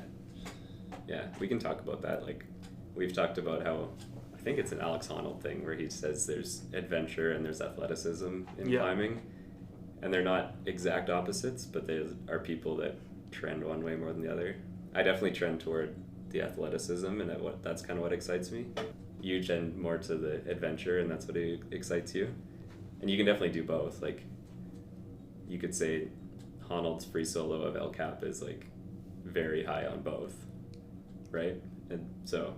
Yeah, we can talk about that. Like, we've talked about how, I think it's an Alex Honnold thing where he says there's adventure and there's athleticism in climbing. And they're not exact opposites, but there are people that trend one way more than the other. I definitely trend toward the athleticism, and that's kind of what excites me. You tend more to the adventure, and that's what excites you. And you can definitely do both. Like, you could say Honnold's free solo of El Cap is like very high on both, right? And so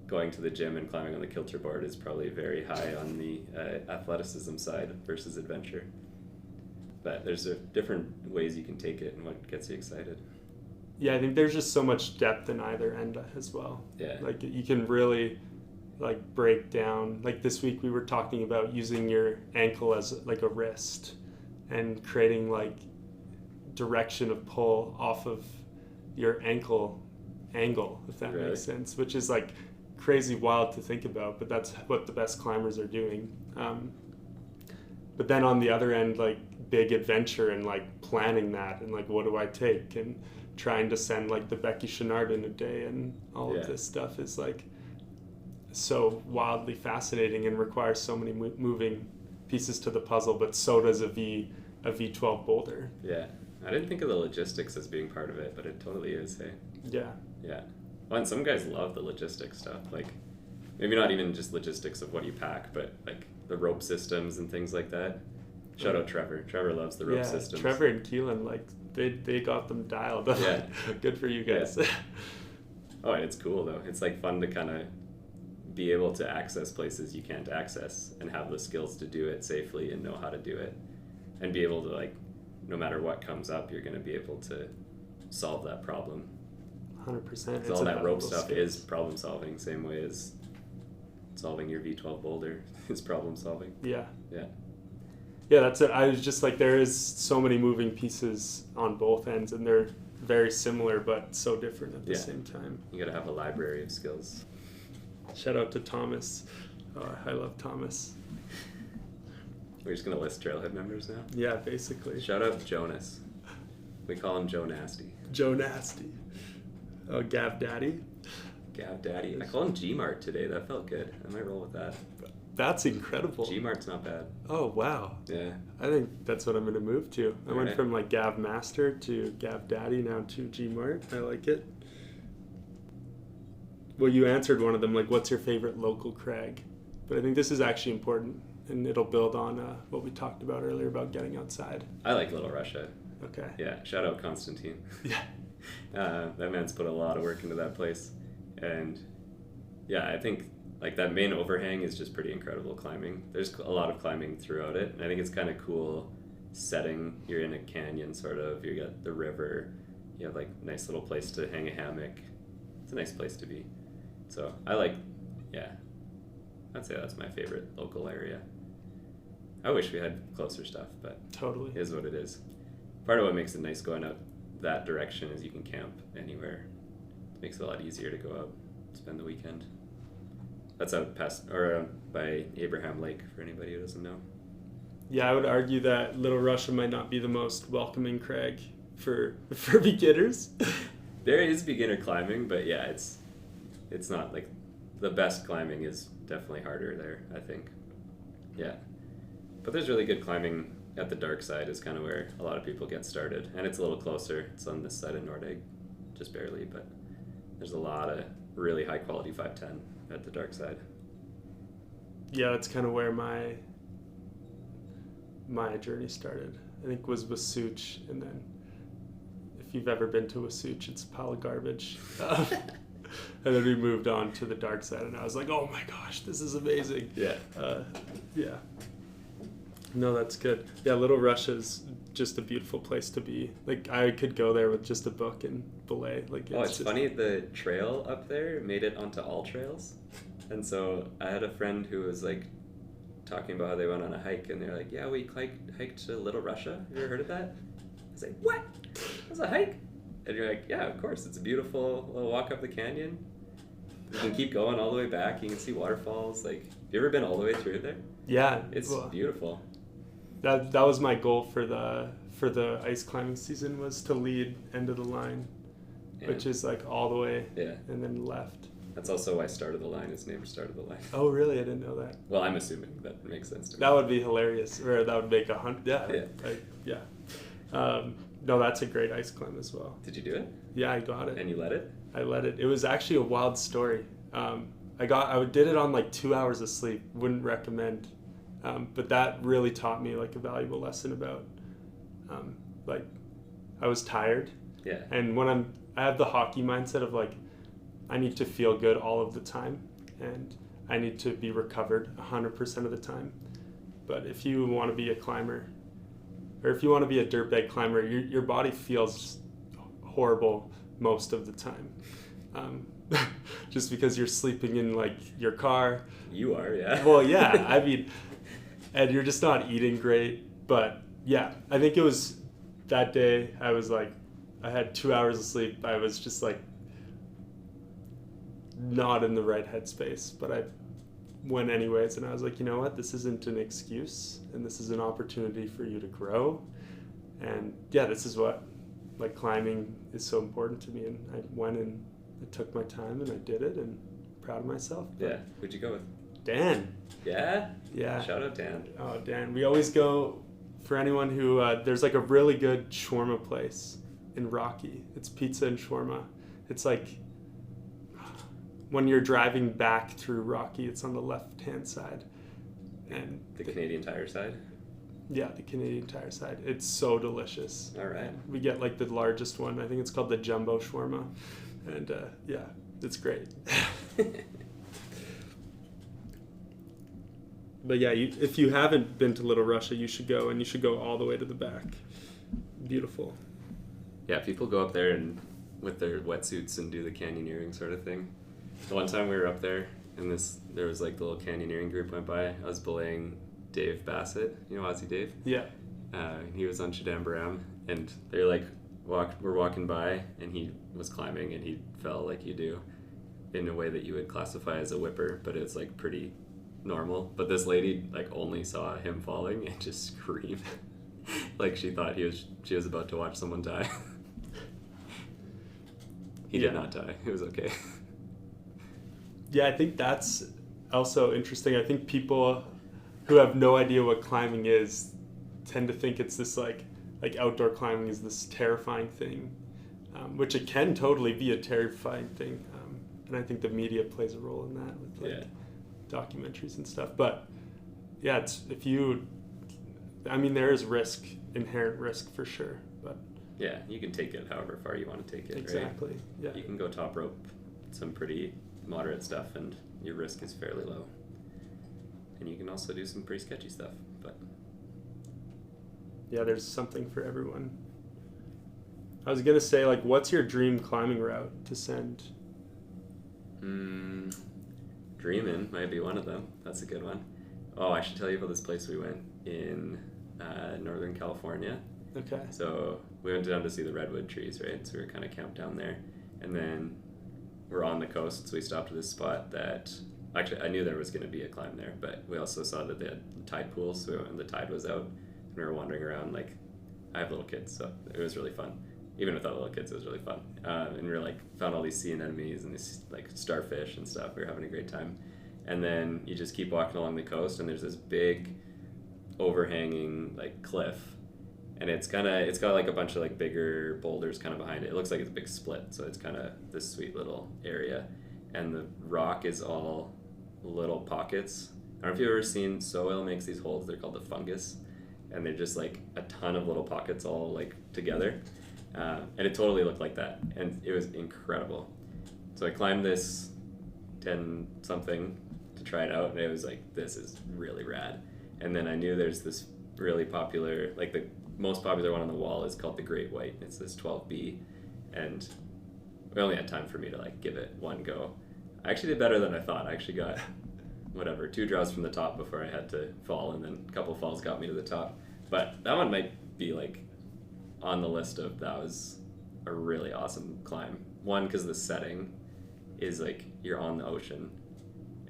going to the gym and climbing on the kilter board is probably very high on the athleticism side versus adventure. But there's different ways you can take it and what gets you excited. Yeah, I think there's just so much depth in either end as well. Yeah. Like, you can really like break down. Like, this week we were talking about using your ankle as like a wrist and creating like direction of pull off of your ankle angle, if that makes sense, which is like crazy wild to think about, but that's what the best climbers are doing. But then on the other end, like big adventure and like planning that and like what do I take and trying to send like the Becky Chenard in a day and all of this stuff is like so wildly fascinating and requires so many moving pieces to the puzzle, but so does a V12 boulder. Yeah, I didn't think of the logistics as being part of it, but it totally is, hey? Yeah. Yeah. Well, and some guys love the logistics stuff, like maybe not even just logistics of what you pack, but like the rope systems and things like that. Shout out Trevor. Trevor loves the rope systems. Trevor and Keelan, like they got them dialed. Yeah. Good for you guys. Yeah. Oh, and it's cool though. It's like fun to kind of be able to access places you can't access and have the skills to do it safely and know how to do it and be able to, like, no matter what comes up, you're going to be able to solve that problem. 100%. Because all that rope stuff is problem solving, same way as solving your V12 boulder is problem solving. Yeah. Yeah. Yeah, that's it. I was just like, there is so many moving pieces on both ends, and they're very similar but so different at the same time. You got to have a library of skills. Shout out to Thomas. Oh, I love Thomas. We're just going to list Trailhead members now? Yeah, basically. Shout out Jonas. We call him Joe Nasty. Joe Nasty. Oh, Gav Daddy. Gav Daddy. I call him G-Mart today. That felt good. I might roll with that. That's incredible. G-Mart's not bad. Oh, wow. Yeah. I think that's what I'm going to move to. I went from like Gav Master to Gav Daddy, now to G-Mart. I like it. Well, you answered one of them, like, what's your favorite local crag? But I think this is actually important, and it'll build on what we talked about earlier about getting outside. I like Little Russia. Okay. Yeah, shout out Constantine. Yeah. That man's put a lot of work into that place. And yeah, I think like that main overhang is just pretty incredible climbing. There's a lot of climbing throughout it, and I think it's kind of cool setting. You're in a canyon, sort of. You got the river. You have like nice little place to hang a hammock. It's a nice place to be. So I like, yeah, I'd say that's my favorite local area. I wish we had closer stuff, but totally it is what it is. Part of what makes it nice going out that direction is you can camp anywhere. It makes it a lot easier to go out, spend the weekend. That's out past or by Abraham Lake for anybody who doesn't know. Yeah, I would argue that Little Russia might not be the most welcoming crag for beginners. There is beginner climbing, but yeah, it's not like the best climbing is definitely harder there, I think. Yeah. But there's really good climbing at the dark side is kind of where a lot of people get started. And it's a little closer. It's on this side of Nordegg, just barely, but there's a lot of really high quality 510 at the dark side. Yeah, that's kind of where my journey started. I think was Wasuch, and then if you've ever been to Wasuch, it's a pile of garbage. And then we moved on to the dark side, and I was like, oh my gosh, this is amazing. Yeah. Yeah. No, that's good. Yeah, Little Russia's just a beautiful place to be. Like, I could go there with just a book and belay. Like, it's funny, the trail up there made it onto all trails. And so I had a friend who was like talking about how they went on a hike, and they're like, yeah, we hiked to Little Russia. Have you ever heard of that? I was like, what? That's a hike? And you're like, yeah, of course. It's a beautiful little walk up the canyon. You can keep going all the way back. You can see waterfalls. Like, have you ever been all the way through there? Yeah. It's beautiful. that was my goal for the ice climbing season, was to lead end of the line, which is like all the way, and then left. That's also why Start of the Line is named Start of the Line. Oh, really? I didn't know that. Well, I'm assuming that makes sense to me. That would be hilarious, or that would make 100. Yeah. No, that's a great ice climb as well. Did you do it? Yeah, I got it. And you led it? I led it. It was actually a wild story. I did it on like 2 hours of sleep. Wouldn't recommend. But that really taught me like a valuable lesson about like I was tired. Yeah. And when I have the hockey mindset of like I need to feel good all of the time, and I need to be recovered 100% of the time. But if you want to be a climber, or if you want to be a dirtbag climber, your body feels horrible most of the time. Just because you're sleeping in like your car. You are, yeah. Well, yeah. I mean, and you're just not eating great. But yeah, I think it was that day I was like, I had 2 hours of sleep. I was just like not in the right headspace, but I went anyways, and I was like, you know what, this isn't an excuse, and this is an opportunity for you to grow. And yeah, this is what like climbing is so important to me. And I went and I took my time and I did it, and proud of myself. Yeah. Who'd you go with? Dan. Yeah? Yeah. Shout out Dan. Oh, Dan. We always go, for anyone who, there's like a really good shawarma place in Rocky. It's pizza and shawarma. It's like, when you're driving back through Rocky, it's on the left-hand side. And the Canadian Tire side? Yeah, the Canadian Tire side. It's so delicious. All right. We get like the largest one. I think it's called the Jumbo Shawarma. And yeah, it's great. But yeah, if you haven't been to Little Russia, you should go, and you should go all the way to the back. Beautiful. Yeah, people go up there and with their wetsuits and do the canyoneering sort of thing. The one time we were up there, and there was like the little canyoneering group went by. I was belaying Dave Bassett, you know Aussie Dave? Yeah. He was on Chidambaram, and they're like, we're walking by, and he was climbing, and he fell like you do, in a way that you would classify as a whipper, but it's like pretty normal. But this lady like only saw him falling and just screamed, like she thought she was about to watch someone die. He did not die. It was okay. Yeah, I think that's also interesting. I think people who have no idea what climbing is tend to think it's this like outdoor climbing is this terrifying thing, which it can totally be a terrifying thing. And I think the media plays a role in that with like documentaries and stuff. But yeah, there is inherent risk for sure. But yeah, you can take it however far you want to take it. Exactly. Right? Yeah. You can go top rope, some pretty moderate stuff, and your risk is fairly low. And you can also do some pretty sketchy stuff, but yeah, there's something for everyone. I was gonna say, like, what's your dream climbing route to send? Dreamin' might be one of them. That's a good one. Oh, I should tell you about this place we went in Northern California. Okay. So we went down to see the redwood trees, right? So we were kind of camped down there, and then we're on the coast, so we stopped at this spot that actually I knew there was going to be a climb there, but we also saw that they had tide pools, so we went when the tide was out, and we were wandering around. Like, I have little kids, so it was really fun. Even without little kids, it was really fun. And we were like found all these sea anemones and these like starfish and stuff. We were having a great time. And then you just keep walking along the coast, and there's this big overhanging like cliff, and it's got like a bunch of like bigger boulders kind of behind it. It looks like it's a big split, so it's kind of this sweet little area, and the rock is all little pockets. I don't know if you've ever seen soil makes these holes. They're called the fungus, and they're just like a ton of little pockets all like together, and it totally looked like that, and it was incredible. So I climbed this 10 something to try it out, and it was like, this is really rad. And then I knew there's this really popular, like the most popular one on the wall is called the Great White. It's this 12B, and we only had time for me to like give it one go. I actually did better than I thought. I actually got 2 draws from the top before I had to fall, and then a couple falls got me to the top. But that one might be like on the list of that was a really awesome climb. One, because the setting is like you're on the ocean,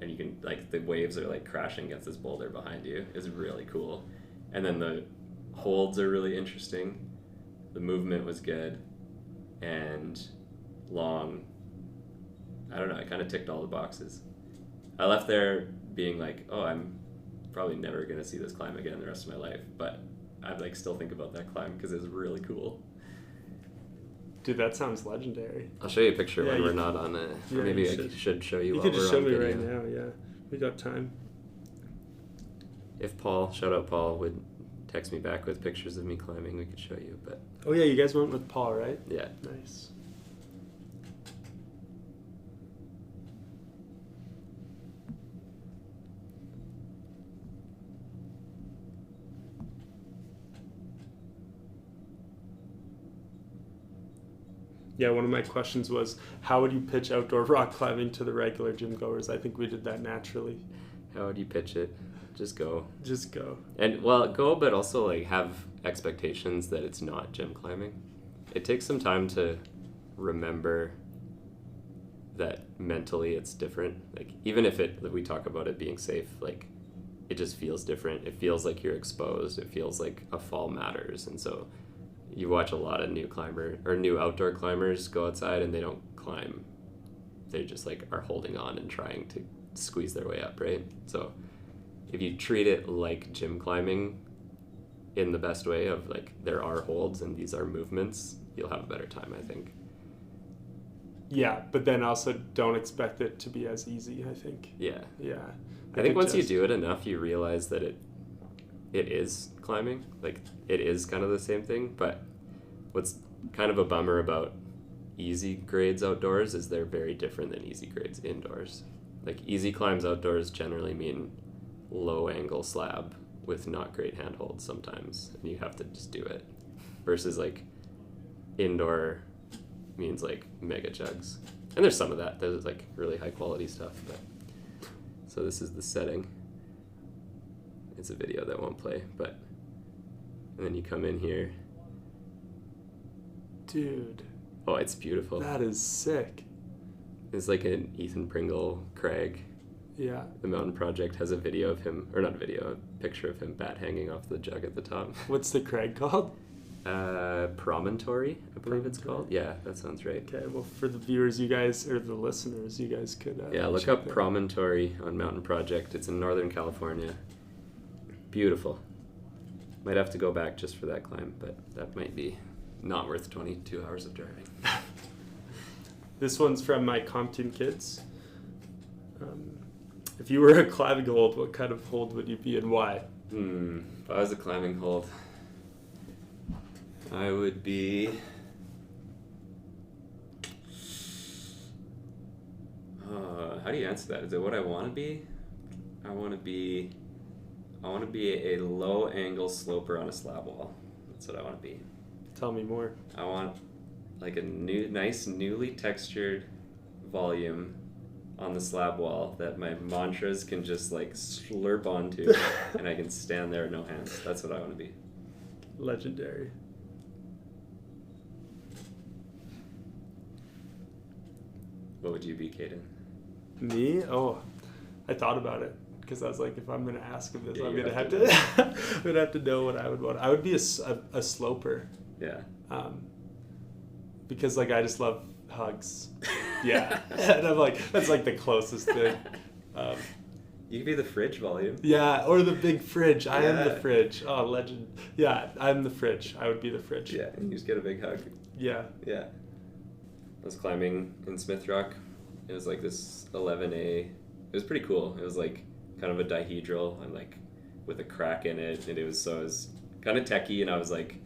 and you can like the waves are like crashing against this boulder behind you. Is really cool. And then the holds are really interesting. The movement was good and long. I don't know, I kind of ticked all the boxes. I left there being like, oh, I'm probably never going to see this climb again the rest of my life, but I like still think about that climb because it was really cool. Dude, that sounds legendary. I'll show you a picture when we're not on it. Yeah, maybe I should show you while we're on video. You could just show me video. right now, yeah. We got time. If Paul, shout out Paul, would text me back with pictures of me climbing, we could show you. But oh yeah, you guys went with Paul, right? Yeah. Nice. Yeah, one of my questions was, how would you pitch outdoor rock climbing to the regular gym goers? I think we did that naturally. How would you pitch it? Just go. Just go. And, well, go, but also, like, have expectations that it's not gym climbing. It takes some time to remember that mentally it's different. Like, even if we talk about it being safe, like, it just feels different. It feels like you're exposed. It feels like a fall matters. And so you watch a lot of new outdoor climbers go outside and they don't climb. They just like are holding on and trying to squeeze their way up, right? So if you treat it like gym climbing in the best way of like there are holds and these are movements, you'll have a better time, I think. Yeah, but then also don't expect it to be as easy, I think. Yeah. Yeah. I think once you do it enough, you realize that it is climbing. Like, it is kind of the same thing, but what's kind of a bummer about easy grades outdoors is they're very different than easy grades indoors. Like, easy climbs outdoors generally mean low angle slab with not great handholds sometimes, and you have to just do it. Versus, like, indoor means, like, mega jugs. And there's some of that. There's, like, really high quality stuff. But so this is the setting. It's a video that won't play, but and then you come in here. Dude. Oh, it's beautiful. That is sick. It's like an Ethan Pringle crag. Yeah. The Mountain Project has a video of him, or not a video, a picture of him bat hanging off the jug at the top. What's the crag called? Promontory, I believe it's called. Yeah, that sounds right. Okay, well, for the viewers, you guys, or the listeners, you guys could look up Promontory on Mountain Project. It's in Northern California. Beautiful. Might have to go back just for that climb, but that might be not worth 22 hours of driving. This one's from my Compton kids. If you were a climbing hold, what kind of hold would you be and why? If I was a climbing hold, I would be... how do you answer that? Is it what I want to be? I want to be a low angle sloper on a slab wall. That's what I want to be. Tell me more. I want like a nice newly textured volume on the slab wall that my mantras can just like slurp onto and I can stand there no hands. That's what I want to be. Legendary. What would you be, Caden? Me? Oh, I thought about it. Because I was like, if I'm going to ask him this, Yeah, I'm you going to have have to to I'm gonna have to know what I would want. I would be a sloper. Yeah. Because, like, I just love hugs. Yeah. And I'm like, that's, like, the closest thing. You could be the fridge volume. Yeah, or the big fridge. I am the Yeah. fridge. Oh, legend. Yeah, I'm the fridge. I would be the fridge. Yeah, and you just get a big hug. Yeah. Yeah. I was climbing in Smith Rock. It was like this 11A. It was pretty cool. It was like kind of a dihedral and like with a crack in it, and it was kind of techie, and I was like,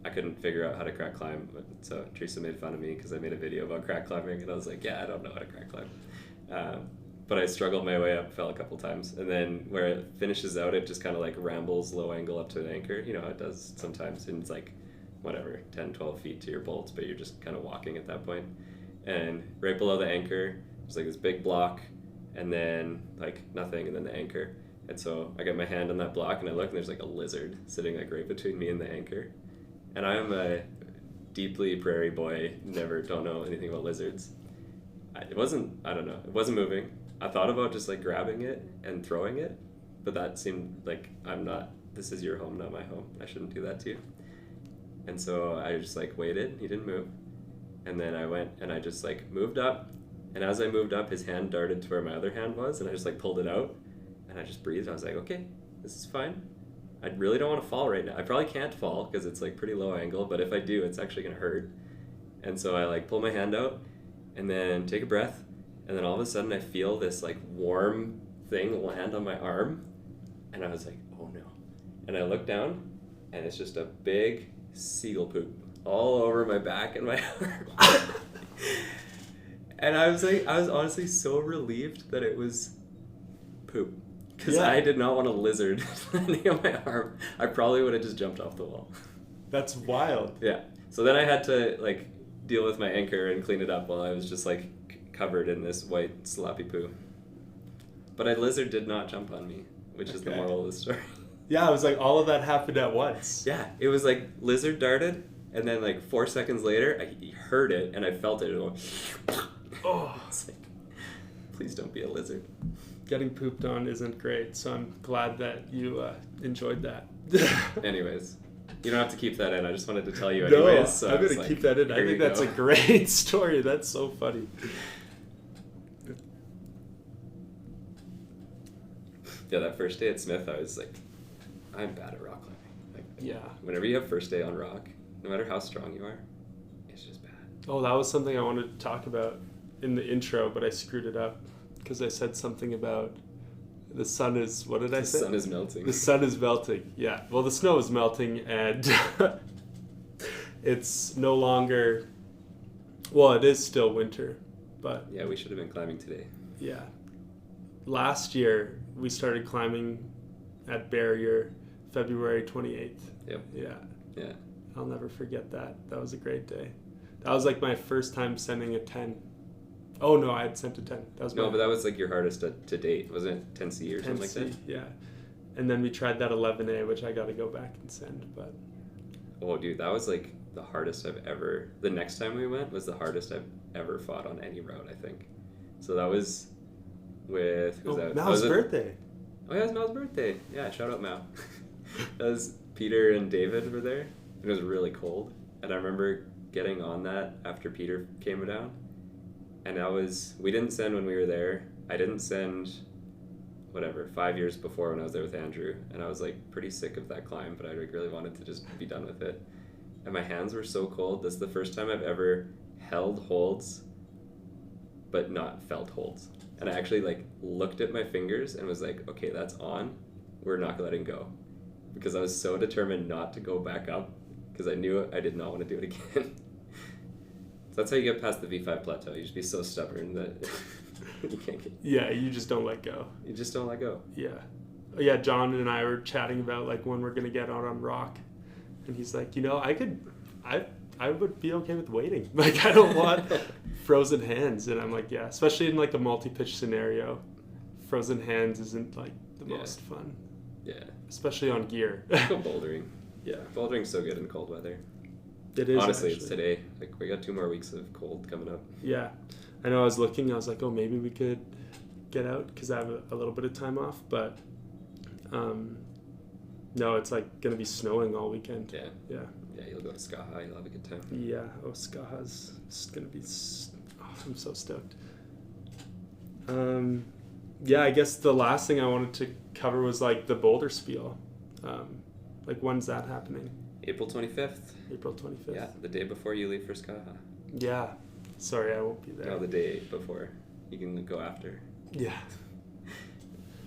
I couldn't figure out how to crack climb, so Teresa made fun of me because I made a video about crack climbing, and I was like, yeah, I don't know how to crack climb. But I struggled my way up, fell a couple times, and then where it finishes out, it just kind of like rambles low angle up to the anchor. You know how it does sometimes, and it's like whatever, 10, 12 feet to your bolts, but you're just kind of walking at that point. And right below the anchor, there's like this big block, and then like nothing, and then the anchor. And so I get my hand on that block, and I look, and there's like a lizard sitting like right between me and the anchor. And I am a deeply prairie boy, don't know anything about lizards. It wasn't moving. I thought about just like grabbing it and throwing it, but that seemed like I'm not this is your home, not my home. I shouldn't do that to you. And so I just like waited. He didn't move. And then I went and I just like moved up. And as I moved up, his hand darted to where my other hand was. And I just like pulled it out. And I just breathed. I was like, okay, this is fine. I really don't want to fall right now. I probably can't fall because it's like pretty low angle. But if I do, it's actually going to hurt. And so I like pull my hand out and then take a breath. And then all of a sudden I feel this like warm thing land on my arm. And I was like, oh no. And I look down and it's just a big seagull poop all over my back and my arm. And I was honestly so relieved that it was poop. Because I did not want a lizard landing on my arm. I probably would have just jumped off the wall. That's wild. Yeah. So then I had to like deal with my anchor and clean it up while I was just like covered in this white sloppy poo. But a lizard did not jump on me, which is the moral of the story. Yeah, it was like all of that happened at once. Yeah, it was like lizard darted, and then like 4 seconds later, I heard it and I felt it. Oh, it's like, please don't be a lizard. Getting pooped on isn't great, so I'm glad that you enjoyed that. Anyways, you don't have to keep that in. I just wanted to tell you No, anyways. So I'm going to keep that in. I think that's a great story. That's so funny. Yeah, that first day at Smith, I was like, I'm bad at rock climbing. Like, yeah. Whenever you have first day on rock, no matter how strong you are, it's just bad. Oh, that was something I wanted to talk about in the intro, but I screwed it up because I said something about the sun is, what did I say? The sun is melting. The sun is melting, yeah. Well, the snow is melting and it's no longer, well, it is still winter, but... Yeah, we should have been climbing today. Yeah. Last year, we started climbing at Barrier February 28th. Yep. Yeah. I'll never forget that. That was a great day. That was like my first time sending a 10. Oh, no, I had sent a 10. That was but that was like your hardest to date, wasn't it? 10C or something like that? Yeah. And then we tried that 11A, which I got to go back and send, but... Oh, dude, that was like the hardest I've ever... The next time we went was the hardest I've ever fought on any route, I think. So that was with... Who's that? Mal's birthday. Oh, yeah, it was Mal's birthday. Yeah, shout out Mal. That was Peter and David were there. It was really cold. And I remember getting on that after Peter came down. And we didn't send when we were there. I didn't send, 5 years before when I was there with Andrew. And I was like pretty sick of that climb, but I really wanted to just be done with it. And my hands were so cold. This is the first time I've ever held holds, but not felt holds. And I actually like looked at my fingers and was like, okay, that's on. We're not letting go. Because I was so determined not to go back up because I knew I did not want to do it again. So that's how you get past the V5 plateau. You just be so stubborn that you can't get... Yeah, you just don't let go. You just don't let go. Yeah. Yeah, John and I were chatting about like when we're going to get out on rock. And he's like, I would be okay with waiting. Like, I don't want frozen hands. And I'm like, yeah, especially in like a multi-pitch scenario, frozen hands isn't like the most fun. Yeah. Especially on gear. Go bouldering. Yeah. Bouldering's so good in cold weather. It is. Honestly, actually. It's today. Like, we got 2 more weeks of cold coming up. Yeah. I know I was looking, I was like, oh, maybe we could get out because I have a little bit of time off. But no, it's like going to be snowing all weekend. Yeah. Yeah. Yeah, you'll go to Skaha. You'll have a good time. Yeah. Oh, Skaha's going to be... I'm so stoked. Yeah, I guess the last thing I wanted to cover was like the boulder spiel. Like, when's that happening? April 25th. April 25th. Yeah, the day before you leave for Skaha. Yeah. Sorry, I won't be there. No, the day before. You can go after. Yeah.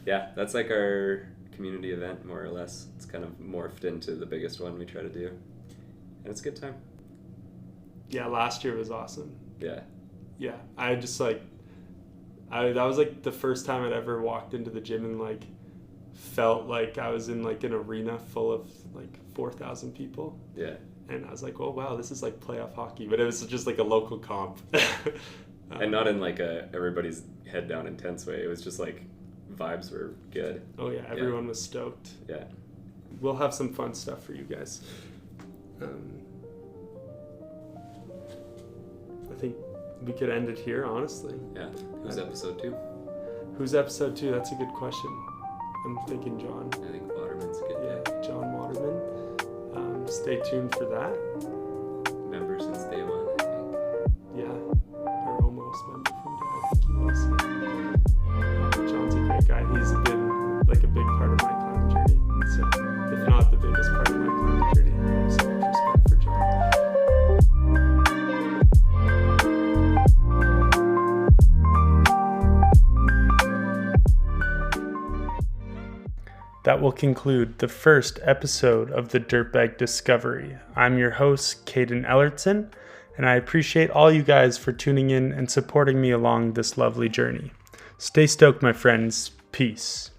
Yeah, that's like our community event, more or less. It's kind of morphed into the biggest one we try to do. And it's a good time. Yeah, last year was awesome. Yeah. Yeah, I just like... that was like the first time I'd ever walked into the gym and like felt like I was in like an arena full of like 4,000 people. Yeah. And I was like, oh wow, this is like playoff hockey, but it was just like a local comp. And not in like a everybody's head down intense way. It was just like vibes were good. Oh yeah, everyone was stoked. Yeah. We'll have some fun stuff for you guys. I think we could end it here, honestly. Yeah. Who's episode 2? Who's episode 2? That's a good question. I'm thinking John. I think Water Waterman's a good Yeah, guy. John Waterman. Stay tuned for that. Member since day one, I think. Yeah, or almost member from day. I think he was. John's a great guy. He's been like a big part of my climbing journey. So, if not the biggest part of my climbing journey, I have so much respect for John. That will conclude the first episode of the Dirtbag Discovery. I'm your host, Caden Ellertson, and I appreciate all you guys for tuning in and supporting me along this lovely journey. Stay stoked, my friends. Peace.